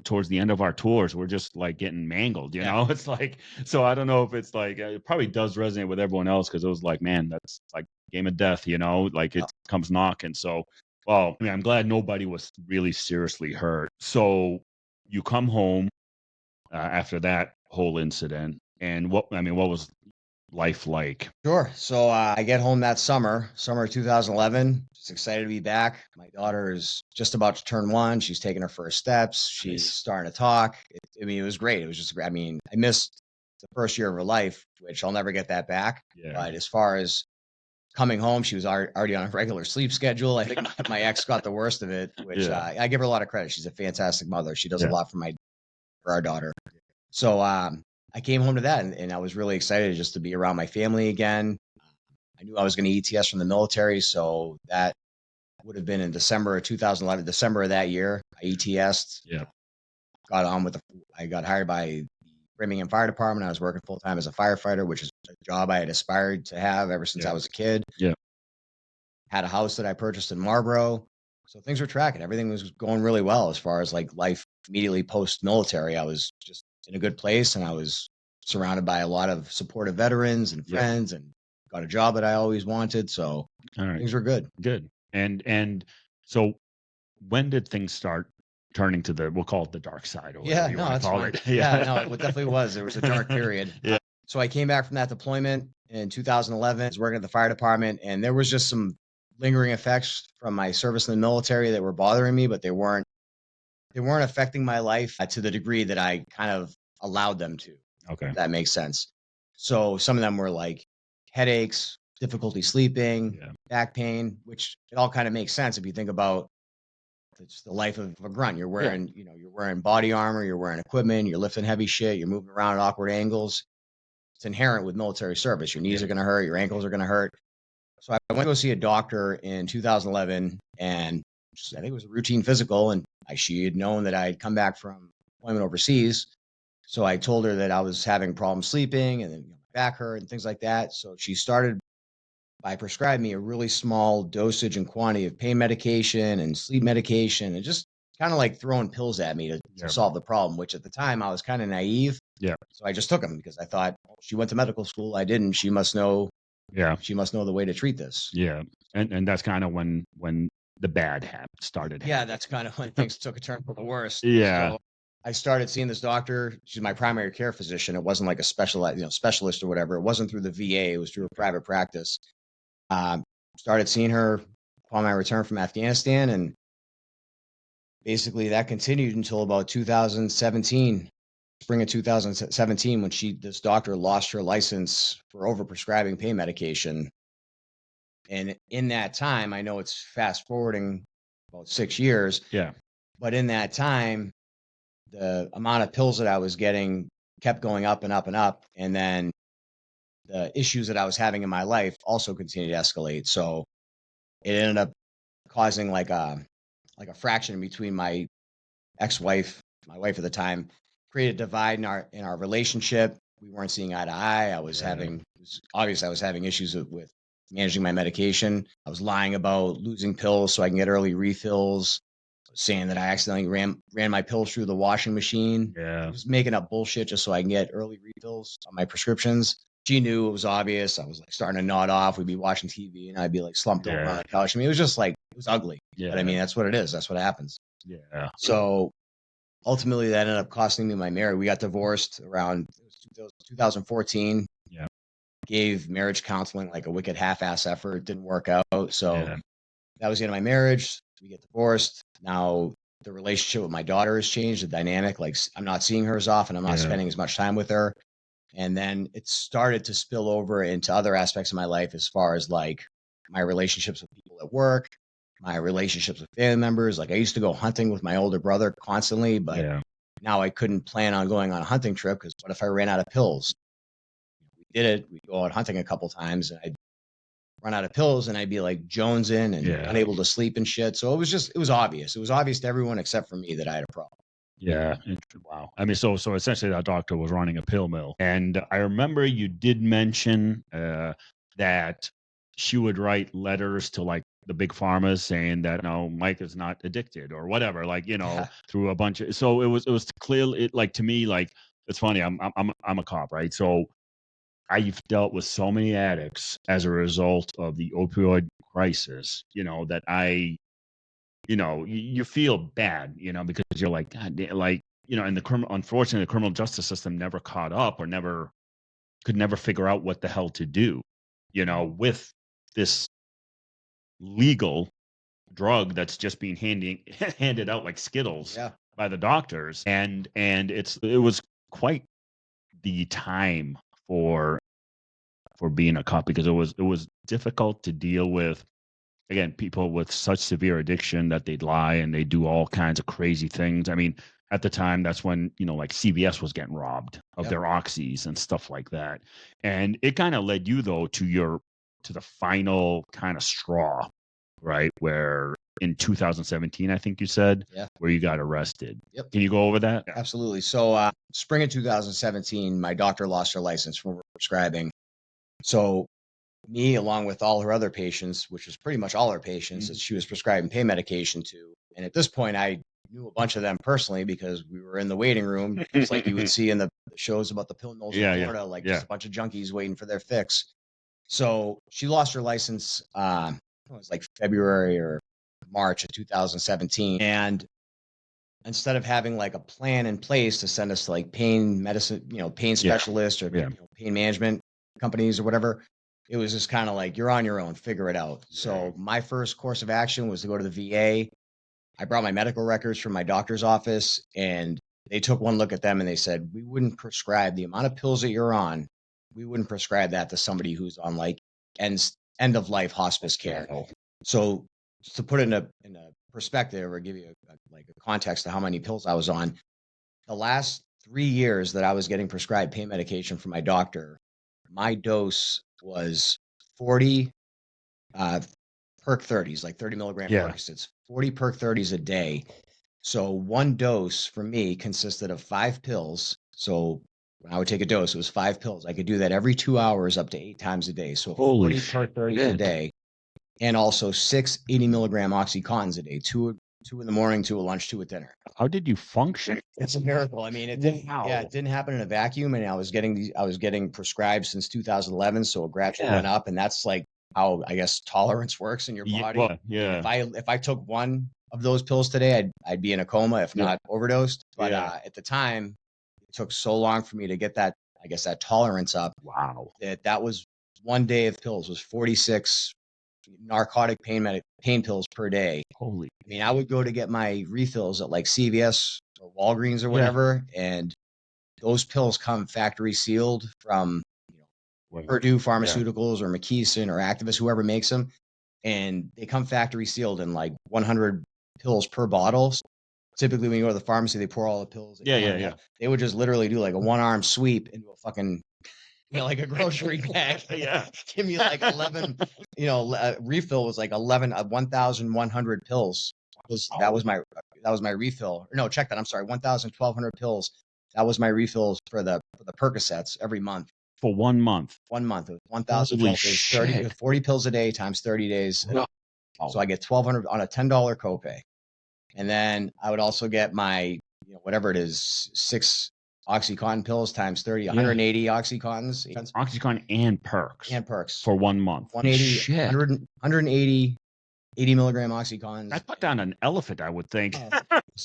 towards the end of our tours, we're just like getting mangled, It's like, so I don't know if it's like, it probably does resonate with everyone else because it was like, man, that's like game of death, like it comes knocking. So, well, I mean, I'm glad nobody was really seriously hurt. So you come home after that whole incident. And what was life like? Sure. So I get home that summer of 2011. Just excited to be back. My daughter is just about to turn 1. She's taking her first steps. She's starting to talk. It was great. It was just, I missed the first year of her life, which I'll never get that back. But as far as coming home, she was already on a regular sleep schedule. I think my ex got the worst of it, which I give her a lot of credit. She's a fantastic mother. She does a lot for our daughter. So I came home to that, and I was really excited just to be around my family again. I knew I was going to ETS from the military, so that would have been in December of 2011. December of that year, I ETS'd. I got hired by the Birmingham Fire Department. I was working full time as a firefighter, which is a job I had aspired to have ever since I was a kid. Had a house that I purchased in Marlboro, so things were tracking. Everything was going really well as far as like life immediately post military. I was just in a good place, and I was surrounded by a lot of supportive veterans and friends, and got a job that I always wanted. So things were good. Good. And So when did things start turning to we'll call it the dark side or whatever you No, want to that's call fine. it? Yeah, no, it definitely was. There was a dark period. Yeah. So I came back from that deployment in 2011. I was working at the fire department, and there was just some lingering effects from my service in the military that were bothering me, but they weren't affecting my life to the degree that I kind of allowed them to. Okay. If that makes sense. So some of them were like headaches, difficulty sleeping, Yeah. back pain, which it all kind of makes sense if you think about it's the life of a grunt. You're wearing, you're wearing body armor, you're wearing equipment, you're lifting heavy shit, you're moving around at awkward angles. It's inherent with military service. Your knees are going to hurt, your ankles are going to hurt. So I went to go see a doctor in 2011, and I think it was a routine physical, and she had known that I had come back from deployment overseas. So I told her that I was having problems sleeping, and then my back hurt and things like that. So she started by prescribing me a really small dosage and quantity of pain medication and sleep medication, and just kind of like throwing pills at me to solve the problem, which at the time I was kind of naive. Yeah. So I just took them because I thought, oh, she went to medical school. I didn't. She must know. Yeah. She must know the way to treat this. Yeah. And that's kind of when the bad started. Yeah, that's kind of when things took a turn for the worst. Yeah. So I started seeing this doctor. She's my primary care physician. It wasn't like a specialist or whatever. It wasn't through the VA. It was through a private practice. Started seeing her upon my return from Afghanistan, and basically that continued until about 2017, spring of 2017, when this doctor lost her license for overprescribing pain medication. And in that time, I know it's fast forwarding about 6 years. Yeah. But in that time, the amount of pills that I was getting kept going up and up and up. And then the issues that I was having in my life also continued to escalate. So it ended up causing like a fraction between my ex-wife, my wife at the time, created a divide in our relationship. We weren't seeing eye to eye. I was having issues with managing my medication. I was lying about losing pills so I can get early refills, saying that I accidentally ran my pills through the washing machine. Yeah. I was making up bullshit just so I can get early refills on my prescriptions. She knew it was obvious. I was like starting to nod off. We'd be watching TV and I'd be like slumped over on the couch. I mean, it was just like, it was ugly. Yeah. But I mean, that's what it is. That's what happens. Yeah. So ultimately that ended up costing me my marriage. We got divorced around 2014. Yeah. Gave marriage counseling like a wicked half-ass effort. It didn't work out. So that was the end of my marriage. We get divorced. Now the relationship with my daughter has changed. The dynamic, like I'm not seeing her as often. I'm not spending as much time with her. And then it started to spill over into other aspects of my life, as far as like my relationships with people at work, my relationships with family members. Like I used to go hunting with my older brother constantly, but now I couldn't plan on going on a hunting trip because what if I ran out of pills? We did it. We'd go out hunting a couple times and I'd run out of pills and I'd be like jonesing and unable to sleep and shit. So it was obvious. It was obvious to everyone except for me that I had a problem. Yeah. Wow. I mean, so essentially that doctor was running a pill mill. And I remember you did mention that she would write letters to like the big pharmas saying that, no, Mike is not addicted or whatever, like, through a bunch of, so it was clearly like, to me, like, it's funny. I'm a cop, right? So I've dealt with so many addicts as a result of the opioid crisis, that you feel bad, because you're like, God, like, and unfortunately, the criminal justice system never caught up or could never figure out what the hell to do, with this legal drug that's just being handed out like Skittles by the doctors. And it was quite the time for being a cop, because it was difficult to deal with, again, people with such severe addiction that they'd lie and they do all kinds of crazy things. I mean, at the time, that's when, like CVS was getting robbed of their oxys and stuff like that. And it kind of led you, though, to the final kind of straw, right? Where in 2017, I think you said, where you got arrested. Yep. Can you go over that? Absolutely. So spring of 2017, my doctor lost her license for prescribing. So me, along with all her other patients, which was pretty much all her patients that she was prescribing pain medication to. And at this point, I knew a bunch of them personally because we were in the waiting room. It's like you would see in the shows about the pill mills in Florida, like just a bunch of junkies waiting for their fix. So she lost her license. It was like February or March of 2017. And instead of having like a plan in place to send us to like pain medicine, pain specialists or pain management companies or whatever, it was just kind of like, you're on your own, figure it out. So my first course of action was to go to the VA. I brought my medical records from my doctor's office, and they took one look at them and they said, we wouldn't prescribe the amount of pills that you're on. We wouldn't prescribe that to somebody who's on like end of life hospice care. So to put it in a perspective or give you a context to how many pills I was on, the last 3 years that I was getting prescribed pain medication from my doctor, my dose was 40 perk 30s, like 30 milligram perks. It's 40 perk 30s a day. So one dose for me consisted of 5 pills. So when I would take a dose, it was 5 pills. I could do that every 2 hours up to 8 times a day. So 40 perk 30s a day. And also 6 80 milligram Oxycontins a day, 2 in the morning, 2 at lunch, 2 at dinner. How did you function? It's a miracle. I mean, it didn't happen in a vacuum. And I was getting prescribed since 2011. So it gradually went up, and that's like how I guess tolerance works in your body. Well, if I took one of those pills today, I'd be in a coma, if not overdosed. But at the time, it took so long for me to get that, I guess, that tolerance up. Wow. That was one day of pills was 46 narcotic pain pills per day. Holy. I mean, I would go to get my refills at like CVS or Walgreens or whatever, and those pills come factory sealed from Purdue Pharmaceuticals or McKesson or Activist, whoever makes them, and they come factory sealed in like 100 pills per bottle. Typically, when you go to the pharmacy, they pour all the pills. They would just literally do like a one-arm sweep into a fucking like a grocery bag. Give me like 11, refill was like 1,100 pills. That was my refill. No, check that. I'm sorry. 1,1200 pills. That was my refills for the Percocets every month. For 1 month. 1 month. It was 1,000 40 pills a day times 30 days. Wow. So I get 1,200 on a $10 copay. And then I would also get my, whatever it is, 6 Oxycontin pills times 30, 180 Oxycontins. Oxycontin and perks. For 1 month. 180, 80 milligram Oxycontins. I'd put down an elephant, I would think.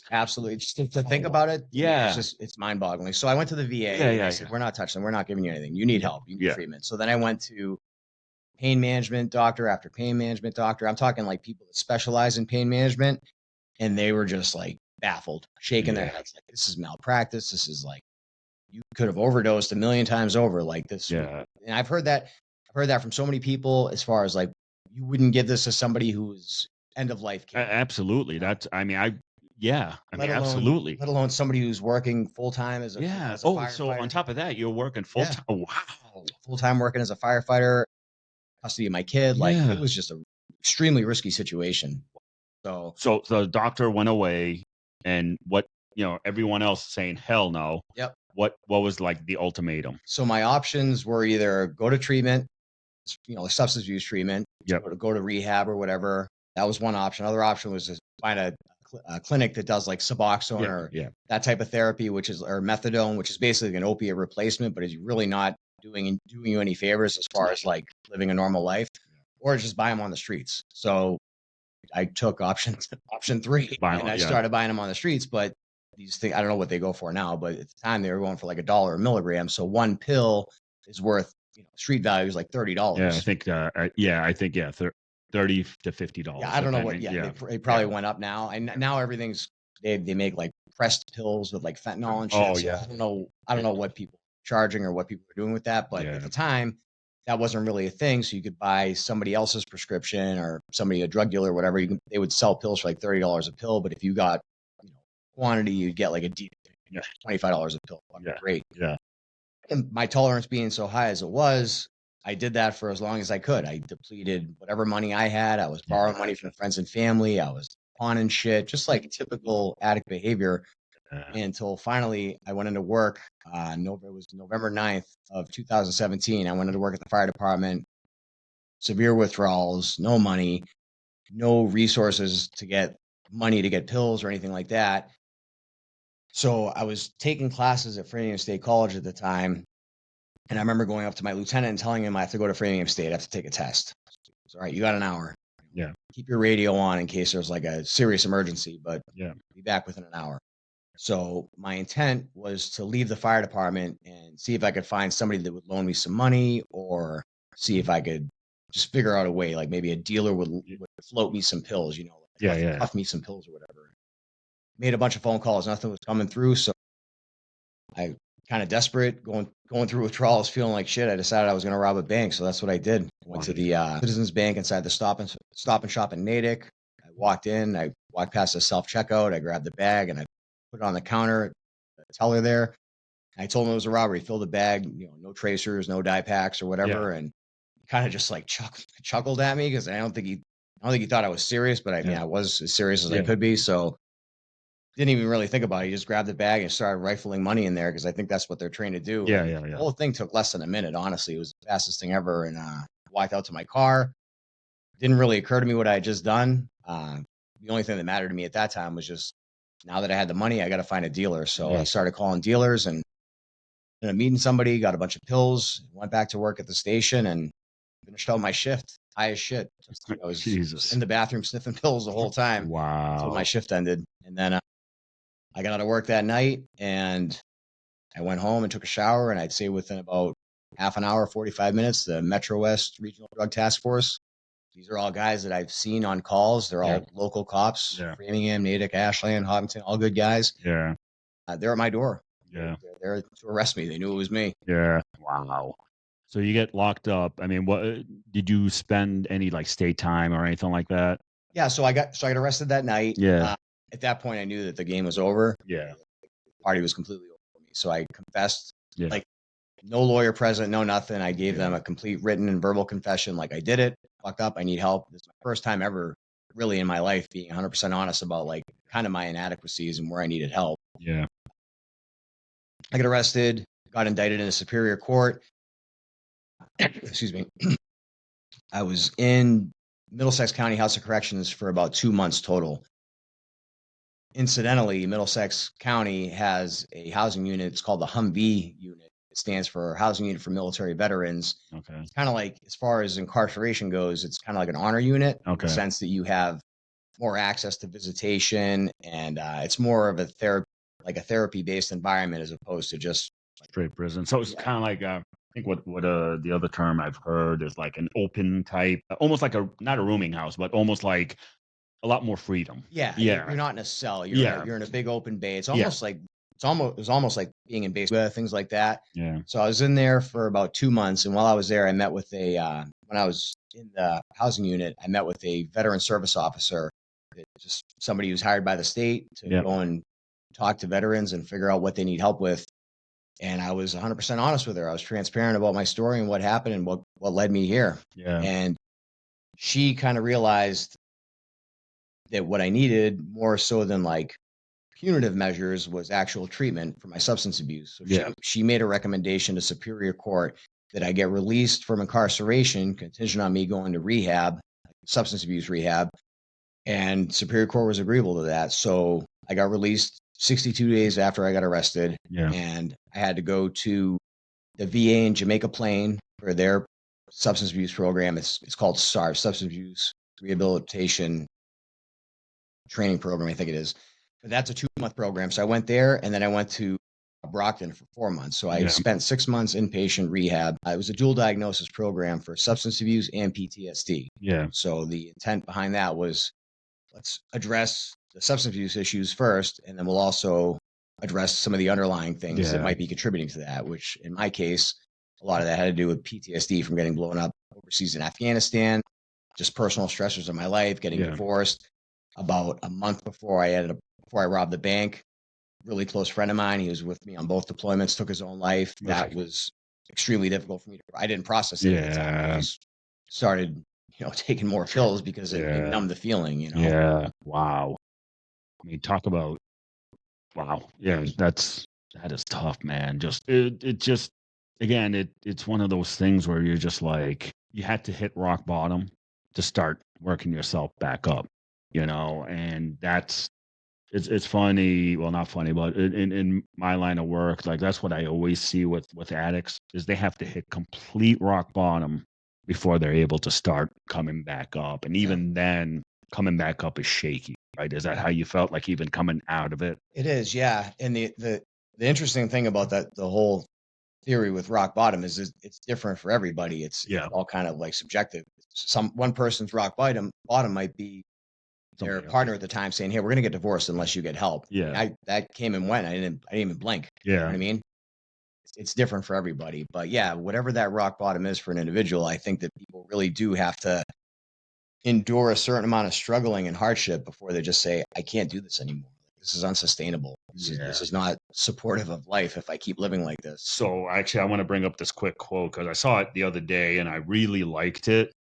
Absolutely. Just to think about it. It's mind boggling. So I went to the VA and I said, we're not touching them. We're not giving you anything. You need help. You need treatment. So then I went to pain management doctor after pain management doctor. I'm talking like people that specialize in pain management. And they were just like baffled, shaking their heads like, this is malpractice. This is like, you could have overdosed 1 million times over like this. And I've heard that from so many people, as far as like, you wouldn't give this to somebody who's end of life care. Absolutely. Absolutely. Let alone somebody who's working full time as a firefighter. So on top of that, you're working full time. Wow. Full time working as a firefighter, custody of my kid. Like it was just an extremely risky situation. So the doctor went away, and everyone else saying hell no. Yep. What was like the ultimatum? So my options were either go to treatment, substance abuse treatment, go to rehab or whatever. That was one option. Other option was to find a clinic that does like Suboxone or that type of therapy, or methadone, which is basically an opiate replacement, but is really not doing you any favors as far as like living a normal life, or just buy them on the streets. So I took option 3 and I started buying them on the streets, but these things, I don't know what they go for now, but at the time they were going for like $1 a milligram. So one pill is worth, street value is like $30. Yeah, I think 30 to $50. Yeah, I don't know what. It probably went up now, and now everything's they make like pressed pills with like fentanyl and shit. So I don't know what people are charging or what people are doing with that, but at the time that wasn't really a thing. So you could buy somebody else's prescription or a drug dealer or whatever. They would sell pills for like $30 a pill, but if you got quantity, you'd get like a $25 a pill. Great. Yeah. And my tolerance being so high as it was, I did that for as long as I could. I depleted whatever money I had. I was borrowing money from friends and family. I was pawning shit, just like typical addict behavior. Until finally I went into work. It was November 9th of 2017. I went into work at the fire department. Severe withdrawals, no money, no resources to get money to get pills or anything like that. So I was taking classes at Framingham State College at the time. And I remember going up to my lieutenant and telling him I have to go to Framingham State. I have to take a test. He goes, all right, you got an hour. Yeah. Keep your radio on in case there's like a serious emergency, but Yeah. be back within an hour. So my intent was to leave the fire department and see if I could find somebody that would loan me some money, or see if I could just figure out a way, like maybe a dealer would float me some pills, like Yeah. huff me some pills or whatever. Made a bunch of phone calls, nothing was coming through. So I kind of desperate, going through withdrawals, feeling like shit. I decided I was going to rob a bank, so that's what I did. Went to the Citizens Bank inside the Stop and Shop in Natick. I walked in. I walked past the self checkout. I grabbed the bag and I put it on the counter. The teller there. I told him it was a robbery. Filled the bag. No tracers, no dye packs or whatever. And kind of just like chuckled at me because I don't think he thought I was serious, but I mean I was as serious as I could be. So didn't even really think about it. He just grabbed the bag and started rifling money in there because I think that's what they're trained to do. Yeah. The whole thing took less than a minute, honestly. It was the fastest thing ever. And walked out to my car. Didn't really occur to me what I had just done. The only thing that mattered to me at that time was just, now that I had the money, I got to find a dealer. So I started calling dealers and ended up meeting somebody, got a bunch of pills, went back to work at the station and finished out my shift. High as shit. I was just in the bathroom sniffing pills the whole time. Wow. Until my shift ended. And then I got out of work that night and I went home and took a shower, and I'd say within about half an hour, 45 minutes, the Metro West Regional Drug Task Force. These are all guys that I've seen on calls. They're all local cops, Framingham, Natick, Ashland, Hopkinton, all good guys. Yeah. They're at my door. Yeah. They're to arrest me. They knew it was me. Yeah. Wow. So you get locked up. I mean, what did you spend any like state time or anything like that? Yeah. So I got arrested that night. Yeah. At that point, I knew that the game was over. Yeah. The party was completely over for me. So I confessed. Yeah. Like, no lawyer present, no nothing. I gave them a complete written and verbal confession. Like, I did it, fucked up, I need help. This is my first time ever really in my life being 100% honest about like kind of my inadequacies and where I needed help. Yeah. I got arrested, got indicted in a superior court. Excuse me. I was in Middlesex County House of Corrections for about 2 months total. Incidentally, Middlesex County has a housing unit. It's called the Humvee unit. It stands for Housing Unit for Military Veterans. Okay. It's kind of like, as far as incarceration goes, it's kind of like an honor unit in the sense that you have more access to visitation, and it's more of a therapy-based environment as opposed to just straight prison. So it's kind of like I think what the other term I've heard is like an open type, almost like not a rooming house, but almost like a lot more freedom. Yeah. You're not in a cell. You're in a big open bay. It's almost like it was almost like being in base, things like that. Yeah. So I was in there for about 2 months, and while I was there, I met with when I was in the housing unit, I met with a veteran service officer, just somebody who's hired by the state to go and talk to veterans and figure out what they need help with. And I was 100% honest with her. I was transparent about my story and what happened and what led me here. Yeah. And she kind of realized that what I needed, more so than like punitive measures, was actual treatment for my substance abuse. So she made a recommendation to Superior Court that I get released from incarceration contingent on me going to rehab, substance abuse rehab. And Superior Court was agreeable to that. So I got released 62 days after I got arrested. Yeah. And I had to go to the VA in Jamaica Plain for their substance abuse program. It's called SARP, Substance Abuse Rehabilitation Training Program, I think it is. But that's a 2-month program. So I went there, and then I went to Brockton for 4 months. So I spent 6 months inpatient rehab. It was a dual diagnosis program for substance abuse and PTSD. Yeah. So the intent behind that was, let's address the substance abuse issues first, and then we'll also address some of the underlying things that might be contributing to that, which in my case, a lot of that had to do with PTSD from getting blown up overseas in Afghanistan, just personal stressors in my life, getting divorced. About a month before I robbed the bank, really close friend of mine, he was with me on both deployments, took his own life. That was extremely difficult for me. I didn't process it at the time. I just started, taking more pills because it numbed the feeling, Yeah. Wow. I mean, talk about, wow. Yeah, that is tough, man. It's one of those things where you're just like, you had to hit rock bottom to start working yourself back up, and it's funny. Well, not funny, but in my line of work, like that's what I always see with addicts is they have to hit complete rock bottom before they're able to start coming back up. And even then, coming back up is shaky, right? Is that how you felt, like even coming out of it? It is, yeah. And the interesting thing about that, the whole theory with rock bottom is it's different for everybody. It's all kind of like subjective. One person's rock bottom might be their Somebody partner else. at the time saying, "Hey, we're going to get divorced unless you get help." Yeah. That came and went. I didn't even blink. You know Yeah. what I mean? It's different for everybody. But yeah, whatever that rock bottom is for an individual, I think that people really do have to endure a certain amount of struggling and hardship before they just say, "I can't do this anymore. This is unsustainable. This is not supportive of life if I keep living like this." So actually, I want to bring up this quick quote because I saw it the other day and I really liked it,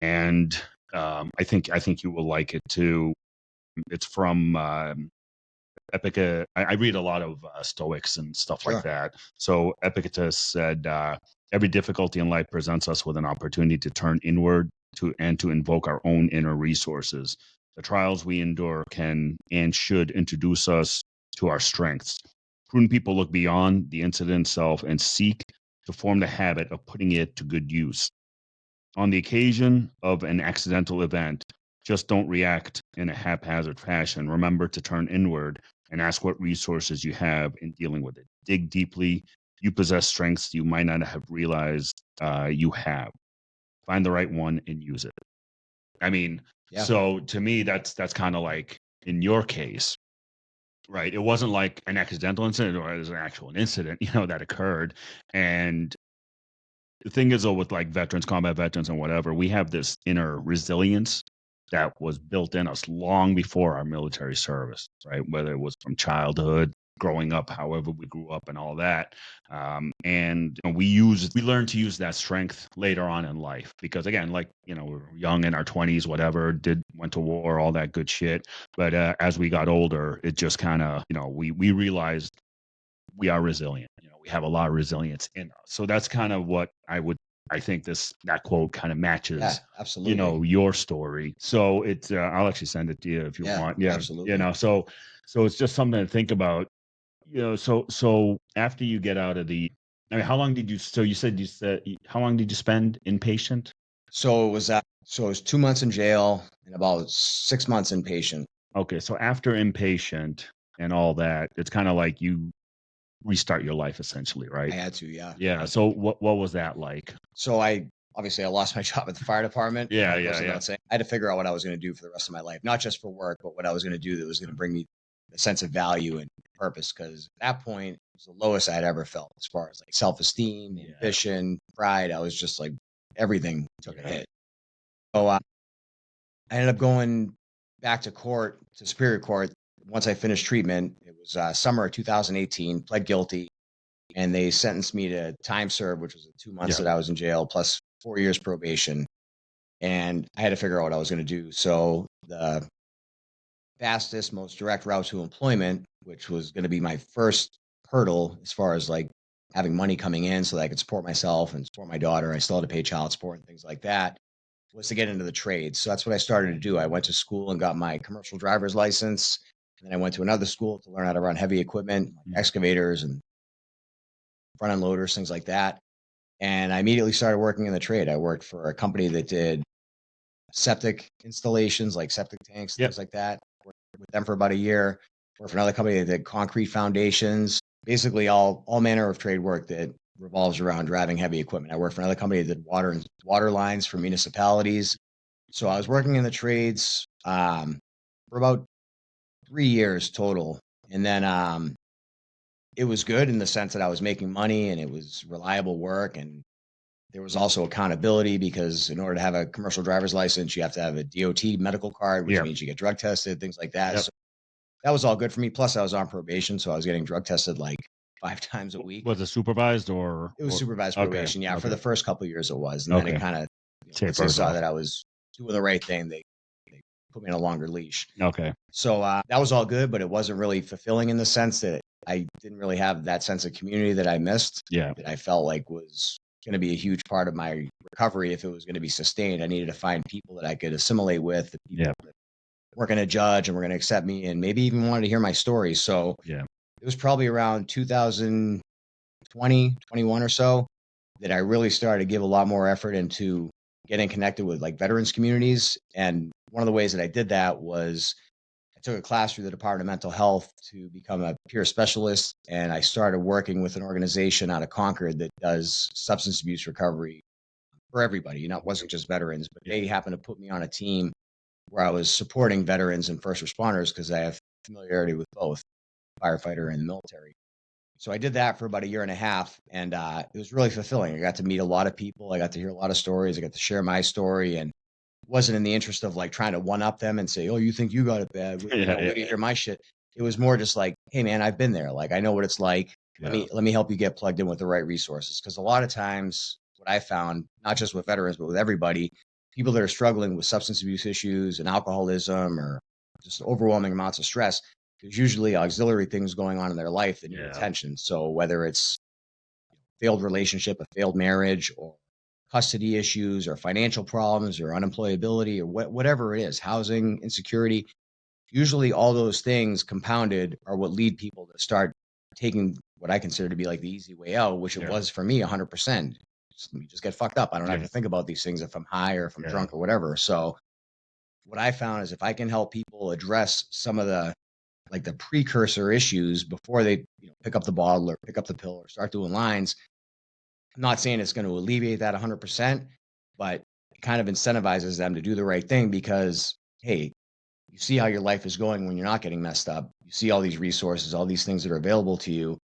and I think you will like it too. It's from I read a lot of Stoics and stuff like that. So Epictetus said, "Every difficulty in life presents us with an opportunity to turn inward to invoke our own inner resources. The trials we endure can and should introduce us to our strengths. Prudent people look beyond the incident itself and seek to form the habit of putting it to good use. On the occasion of an accidental event, just don't react in a haphazard fashion. Remember to turn inward and ask what resources you have in dealing with it. Dig deeply. You possess strengths you might not have realized you have. Find the right one and use it." I mean, so to me, that's kind of like in your case, right? It wasn't like an accidental incident, or it was an actual incident, that occurred. And the thing is, though, with like veterans, combat veterans, and whatever, we have this inner resilience that was built in us long before our military service, right? Whether it was from childhood, growing up, however we grew up, and all that, and we learned to use that strength later on in life because, again, like we were young in our 20s, whatever, went to war, all that good shit. But as we got older, it just kind of we realized we are resilient. We have a lot of resilience in us. So that's kind of what I think that quote kind of matches, absolutely. your story. So it's, I'll actually send it to you if you want. Yeah. Absolutely. So it's just something to think about, so after you get out of I mean, how long did you, so you said, how long did you spend inpatient? So it was 2 months in jail and about 6 months inpatient. Okay. So after inpatient and all that, it's kind of like you restart your life essentially, right? I had to, yeah. Yeah. So what was that like? So I lost my job at the fire department. Yeah, Goes without saying. I had to figure out what I was going to do for the rest of my life, not just for work, but what I was going to do that was going to bring me a sense of value and purpose. Because at that point, it was the lowest I'd ever felt as far as like self-esteem, ambition, pride. I was just like everything took a hit. So I ended up going back to Superior Court. Once I finished treatment, it was summer of 2018. Pled guilty. And they sentenced me to time served, which was the 2 months that I was in jail, plus 4 years probation. And I had to figure out what I was going to do. So the fastest, most direct route to employment, which was going to be my first hurdle as far as like having money coming in so that I could support myself and support my daughter. I still had to pay child support and things like that, was to get into the trades. So that's what I started to do. I went to school and got my commercial driver's license. And then I went to another school to learn how to run heavy equipment, like excavators and front end loaders, things like that. And I immediately started working in the trade. I worked for a company that did septic installations, like septic tanks, things like that. Worked with them for about a year. Worked for another company that did concrete foundations. Basically, all manner of trade work that revolves around driving heavy equipment. I worked for another company that did water lines for municipalities. So I was working in the trades for about 3 years total, and then it was good in the sense that I was making money and it was reliable work, and there was also accountability because in order to have a commercial driver's license, you have to have a DOT medical card, which means you get drug tested, things like that. So that was all good for me. Plus, I was on probation, so I was getting drug tested like 5 times a week. Was it supervised or? It was supervised probation, yeah. For the first couple of years, it was, and then it kind of once they saw that I was doing the right thing, they put me on a longer leash. Okay. So that was all good, but it wasn't really fulfilling in the sense that I didn't really have that sense of community that I missed. Yeah. That I felt like was going to be a huge part of my recovery if it was going to be sustained. I needed to find people that I could assimilate with, the people that weren't going to judge and were going to accept me and maybe even wanted to hear my story. So it was probably around 2020, 21 or so that I really started to give a lot more effort into getting connected with like veterans communities. And one of the ways that I did that was I took a class through the Department of Mental Health to become a peer specialist. And I started working with an organization out of Concord that does substance abuse recovery for everybody. You know, it wasn't just veterans, but they happened to put me on a team where I was supporting veterans and first responders because I have familiarity with both firefighter and military. So I did that for about a year and a half, and it was really fulfilling. I got to meet a lot of people. I got to hear a lot of stories. I got to share my story, and it wasn't in the interest of like trying to one up them and say, "Oh, you think you got it bad? Wait to hear my shit." It was more just like, "Hey, man, I've been there. Like, I know what it's like. Let me help you get plugged in with the right resources." Because a lot of times, what I found, not just with veterans, but with everybody, people that are struggling with substance abuse issues and alcoholism or just overwhelming amounts of stress, there's usually auxiliary things going on in their life that need attention. So whether it's failed relationship, a failed marriage, or custody issues, or financial problems, or unemployability, or whatever it is, housing insecurity, usually all those things compounded are what lead people to start taking what I consider to be like the easy way out, which it was for me 100%. Let me just get fucked up. I don't have to think about these things if I'm high or if I'm drunk or whatever. So what I found is if I can help people address some of the like the precursor issues before they pick up the bottle or pick up the pill or start doing lines, I'm not saying it's going to alleviate that 100%, but it kind of incentivizes them to do the right thing because, hey, you see how your life is going when you're not getting messed up. You see all these resources, all these things that are available to you.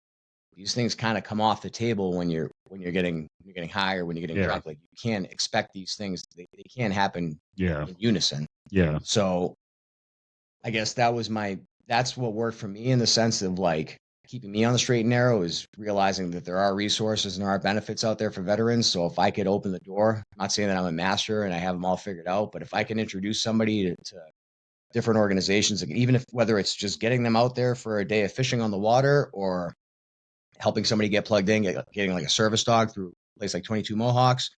These things kind of come off the table when you're getting high or when you're getting drunk. Like you can't expect these things; they can't happen in unison. Yeah. So I guess that's what worked for me in the sense of like keeping me on the straight and narrow is realizing that there are resources and there are benefits out there for veterans. So if I could open the door, I'm not saying that I'm a master and I have them all figured out, but if I can introduce somebody to different organizations, even if whether it's just getting them out there for a day of fishing on the water or helping somebody get plugged in, getting like a service dog through a place like 22 Mohawks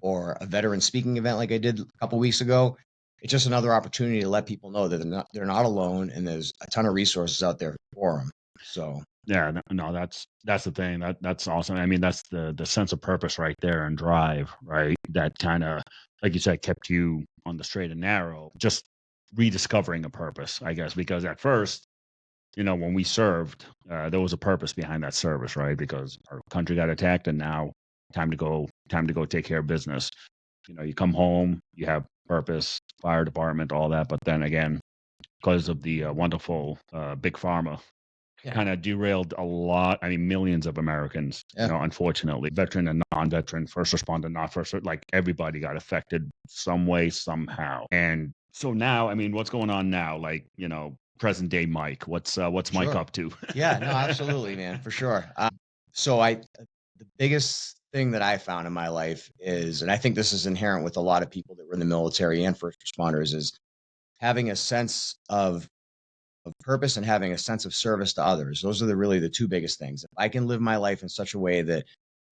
or a veteran speaking event like I did a couple weeks ago, it's just another opportunity to let people know that they're not alone and there's a ton of resources out there for them. So yeah, no, that's the thing. That's awesome. I mean, that's the sense of purpose right there and drive, right? That kind of, like you said, kept you on the straight and narrow. Just rediscovering a purpose, I guess, because at first, when we served, there was a purpose behind that service, right? Because our country got attacked, and now time to go take care of business. You come home, you have purpose, fire department, all that, but then again, because of the wonderful big pharma kind of derailed a lot. I mean, millions of Americans, unfortunately, veteran and non-veteran, first responder, not first, like everybody got affected some way, somehow. And so now, I mean, what's going on now? Like, present day Mike, what's Mike up to? Yeah, no, absolutely, man, for sure. So the biggest thing that I found in my life is, and I think this is inherent with a lot of people that were in the military and first responders, is having a sense of purpose and having a sense of service to others. Those are really the two biggest things. If I can live my life in such a way that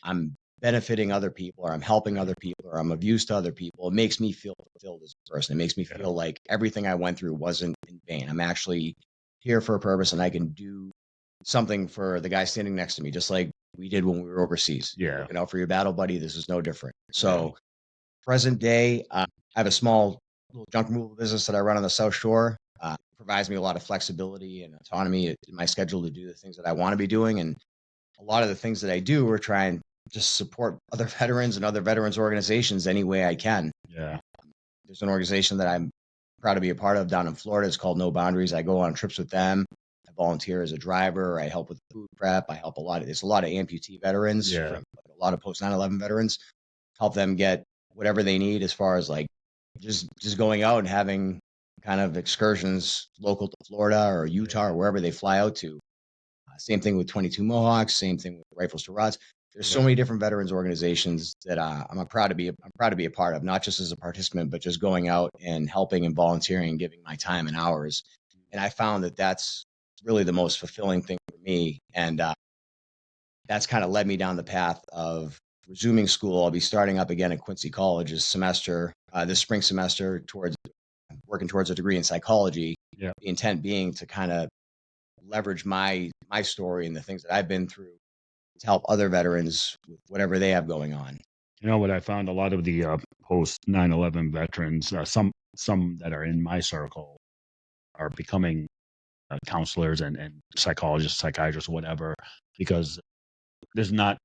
I'm benefiting other people or I'm helping other people or I'm of use to other people, it makes me feel fulfilled as a person. It makes me feel like everything I went through wasn't in vain. I'm actually here for a purpose and I can do something for the guy standing next to me, just like we did when we were overseas. Yeah. Looking out for your battle buddy. This is no different. So present day, I have a small little junk removal business that I run on the South Shore. Provides me a lot of flexibility and autonomy in my schedule to do the things that I want to be doing. And a lot of the things that I do are try and just support other veterans and other veterans organizations any way I can. Yeah. There's an organization that I'm proud to be a part of down in Florida. It's called No Boundaries. I go on trips with them. I volunteer as a driver. I help with food prep. I help there's a lot of amputee veterans, from, like, a lot of post 9/11 veterans, help them get whatever they need as far as like just going out and having kind of excursions local to Florida or Utah or wherever they fly out to. Same thing with 22 Mohawks, same thing with Rifles to Rods. There's so many different veterans organizations that I'm proud to be a part of, not just as a participant, but just going out and helping and volunteering and giving my time and hours. And I found that that's really the most fulfilling thing for me. And that's kind of led me down the path of resuming school. I'll be starting up again at Quincy College this spring semester, working towards a degree in psychology. The intent being to kind of leverage my story and the things that I've been through to help other veterans with whatever they have going on. You know what I found? A lot of the post 9/11 veterans, some that are in my circle, are becoming counselors and psychologists, psychiatrists, whatever, because there's not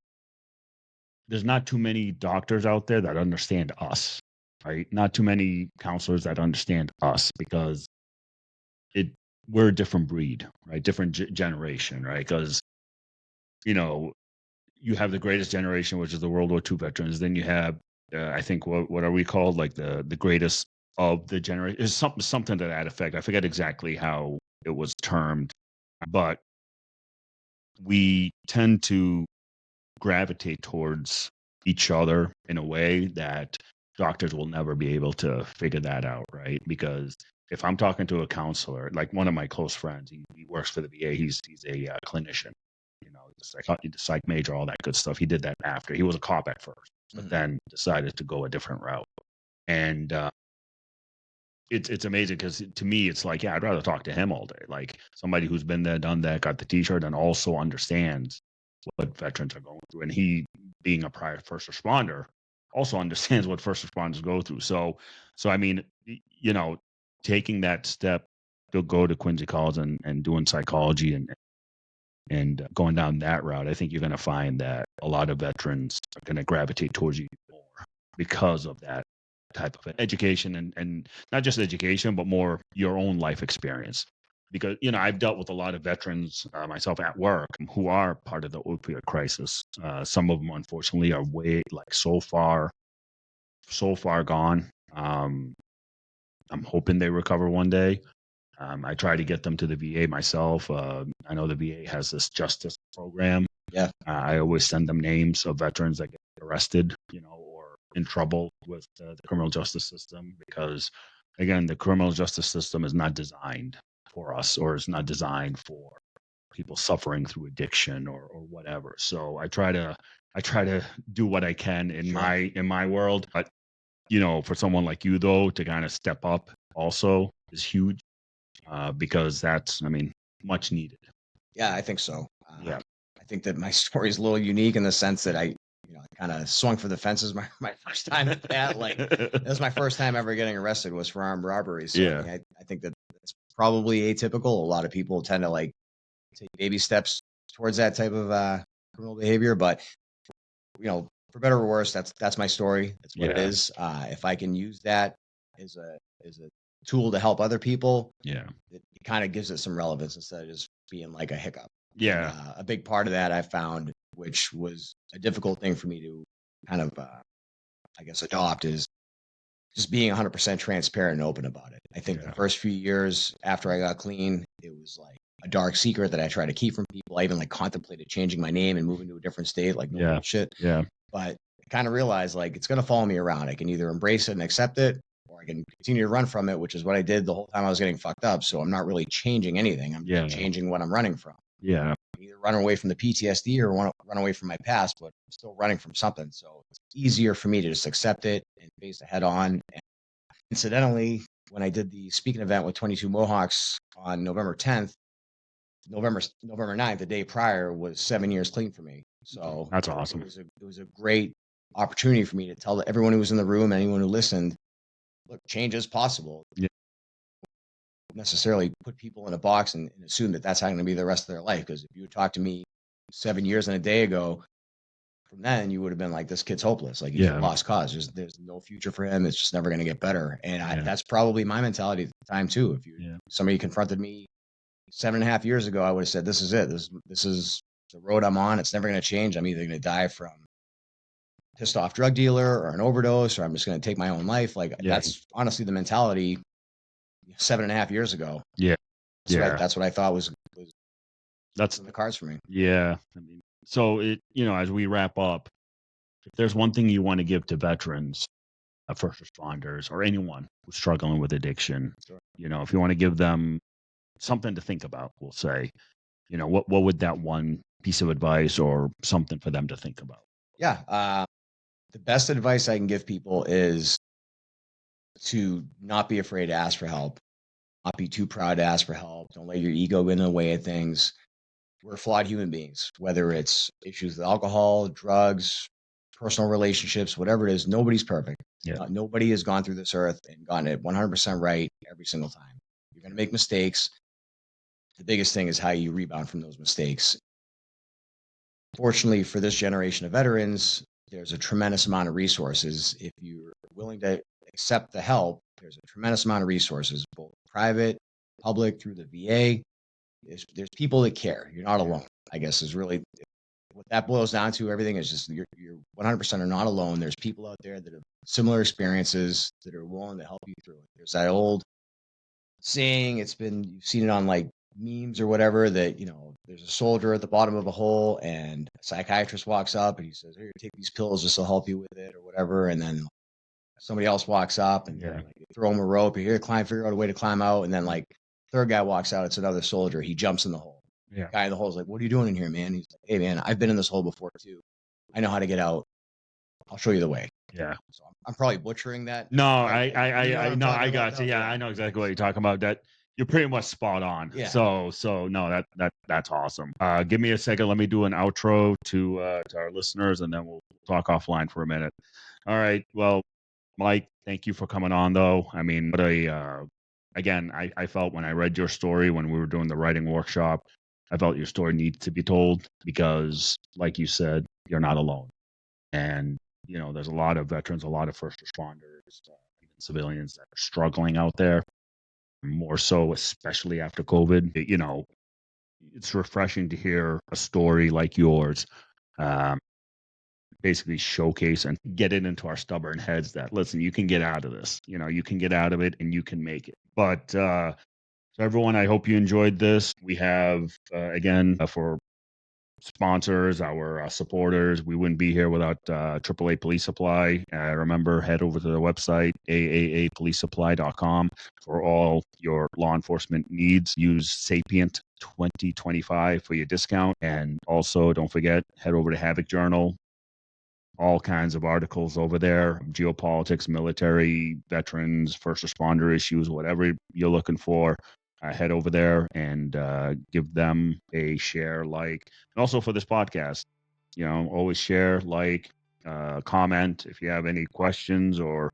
there's not too many doctors out there that understand us, right? Not too many counselors that understand us because it we're a different breed, right? Different generation, right? Because you know you have the greatest generation, which is the World War II veterans. Then you have, I think, what are we called? Like the greatest of the generation. Is something to that effect. I forget exactly how it was termed, but we tend to gravitate towards each other in a way that doctors will never be able to figure that out, right? Because if I'm talking to a counselor, like one of my close friends, he works for the VA. He's a clinician, the psych major, all that good stuff. He did that after. He was a cop at first, but then decided to go a different route. And it's amazing because to me, it's like, yeah, I'd rather talk to him all day. Like somebody who's been there, done that, got the T-shirt, and also understands what veterans are going through. And he, being a prior first responder, also understands what first responders go through. So I mean, taking that step to go to Quincy College and doing psychology and going down that route, I think you're going to find that a lot of veterans are going to gravitate towards you more because of that type of education and not just education, but more your own life experience. Because, I've dealt with a lot of veterans myself at work who are part of the opioid crisis. Some of them, unfortunately, are way like so far gone. I'm hoping they recover one day. I try to get them to the VA myself. I know the VA has this justice program. Yeah. I always send them names of veterans that get arrested, or in trouble with the criminal justice system because, again, the criminal justice system is not designed for us, or is not designed for people suffering through addiction or whatever. So I try to do what I can in my world. But for someone like you though to kind of step up also is huge. Because that's, much needed. Yeah, I think so. Yeah. I think that my story is a little unique in the sense that I kind of swung for the fences my first time at that. Like, that was my first time ever getting arrested was for armed robbery. So Yeah. I think that that's probably atypical. A lot of people tend to like take baby steps towards that type of criminal behavior. But for better or worse, that's my story. That's what it is. If I can use that as a tool to help other people, it kind of gives it some relevance instead of just being like a hiccup. Yeah. And, a big part of that I found, which was a difficult thing for me to kind of, I guess, adopt, is just being 100% transparent and open about it. I think the first few years after I got clean, it was like a dark secret that I tried to keep from people. I even like contemplated changing my name and moving to a different state, like no shit. Yeah. But I kind of realized like it's going to follow me around. I can either embrace it and accept it, or I can continue to run from it, which is what I did the whole time I was getting fucked up. So I'm not really changing anything. I'm just changing what I'm running from. Yeah. Either run away from the PTSD or run away from my past, but I'm still running from something. So it's easier for me to just accept it and face it head on. And incidentally, when I did the speaking event with 22 Mohawks on November 10th, November 9th, the day prior, was 7 years clean for me. So that's awesome. It was a great opportunity for me to tell everyone who was in the room, anyone who listened, look, change is possible. Yeah. Necessarily put people in a box and assume that that's how going to be the rest of their life. Because if you would talk to me 7 years and a day ago, from then you would have been like, this kid's hopeless. Like he's a lost cause. There's no future for him. It's just never going to get better. And that's probably my mentality at the time too. If somebody confronted me 7.5 years ago, I would have said, this is it. This is the road I'm on. It's never going to change. I'm either going to die from a pissed off drug dealer or an overdose, or I'm just going to take my own life. Like that's honestly the mentality 7.5 years ago. Yeah. That's what I thought was that's in the cards for me. Yeah. So as we wrap up, if there's one thing you want to give to veterans, first responders, or anyone who's struggling with addiction, if you want to give them something to think about, we'll say, what would that one piece of advice or something for them to think about? Yeah. The best advice I can give people is to not be afraid to ask for help, not be too proud to ask for help. Don't let your ego get in the way of things. We're flawed human beings, whether it's issues with alcohol, drugs, personal relationships, whatever it is, nobody's perfect. Yeah. Nobody has gone through this earth and gotten it 100% right every single time. You're going to make mistakes. The biggest thing is how you rebound from those mistakes. Fortunately for this generation of veterans, there's a tremendous amount of resources. If you're willing to accept the help, there's a tremendous amount of resources, both private, public, through the VA. There's people that care. You're not alone, I guess, is really what that boils down to. Everything is just you're 100% are not alone. There's people out there that have similar experiences that are willing to help you through it. There's that old saying, you've seen it on like memes or whatever, that there's a soldier at the bottom of a hole and a psychiatrist walks up and he says, "Here, take these pills, just to help you with it," or whatever. And then somebody else walks up and like, throw him a rope, "Here, figure out a way to climb out." And then like third guy walks out, it's another soldier, he jumps in the hole. The guy in the hole is like, "What are you doing in here, man?" He's like, "Hey man, I've been in this hole before too. I know how to get out. I'll show you the way." Yeah. So I'm probably butchering that. No, I got you. Yeah, I know exactly what you're talking about. That you're pretty much spot on. Yeah. So no, that's awesome. Give me a second. Let me do an outro to our listeners, and then we'll talk offline for a minute. All right. Well, Mike, thank you for coming on, though. I mean, what again, I felt when I read your story when we were doing the writing workshop, I felt your story needs to be told because, like you said, you're not alone. And, there's a lot of veterans, a lot of first responders, even civilians that are struggling out there, more so, especially after COVID. It's refreshing to hear a story like yours. Basically showcase and get it into our stubborn heads that, listen, you can get out of this, you can get out of it and you can make it. But so everyone, I hope you enjoyed this. We have, again, for sponsors, our supporters, we wouldn't be here without AAA Police Supply. Remember, head over to the website, aaapolicisupply.com, for all your law enforcement needs. Use Sapient 2025 for your discount. And also, don't forget, head over to Havoc Journal. All kinds of articles over there, geopolitics, military, veterans, first responder issues, whatever you're looking for. Head over there and give them a share, like, and also for this podcast, always share, like, comment. If you have any questions or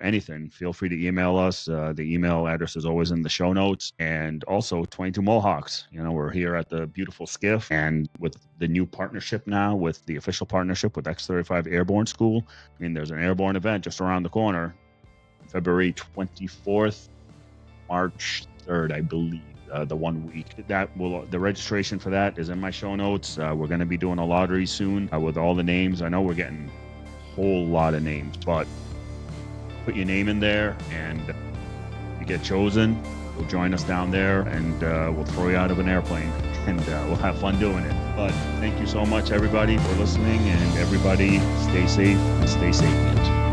anything, feel free to email us. The email address is always in the show notes. And also 22 Mohawks. We're here at the beautiful Skiff, and with the new partnership now, with the official partnership with X-35 Airborne School. I mean, there's an airborne event just around the corner, February 24th, March 3rd, I believe. The 1 week the registration for that is in my show notes. We're going to be doing a lottery soon with all the names. I know we're getting a whole lot of names, but put your name in there, and you get chosen, you'll join us down there, and we'll throw you out of an airplane, and we'll have fun doing it. But thank you so much, everybody, for listening, and everybody stay safe and stay sapient.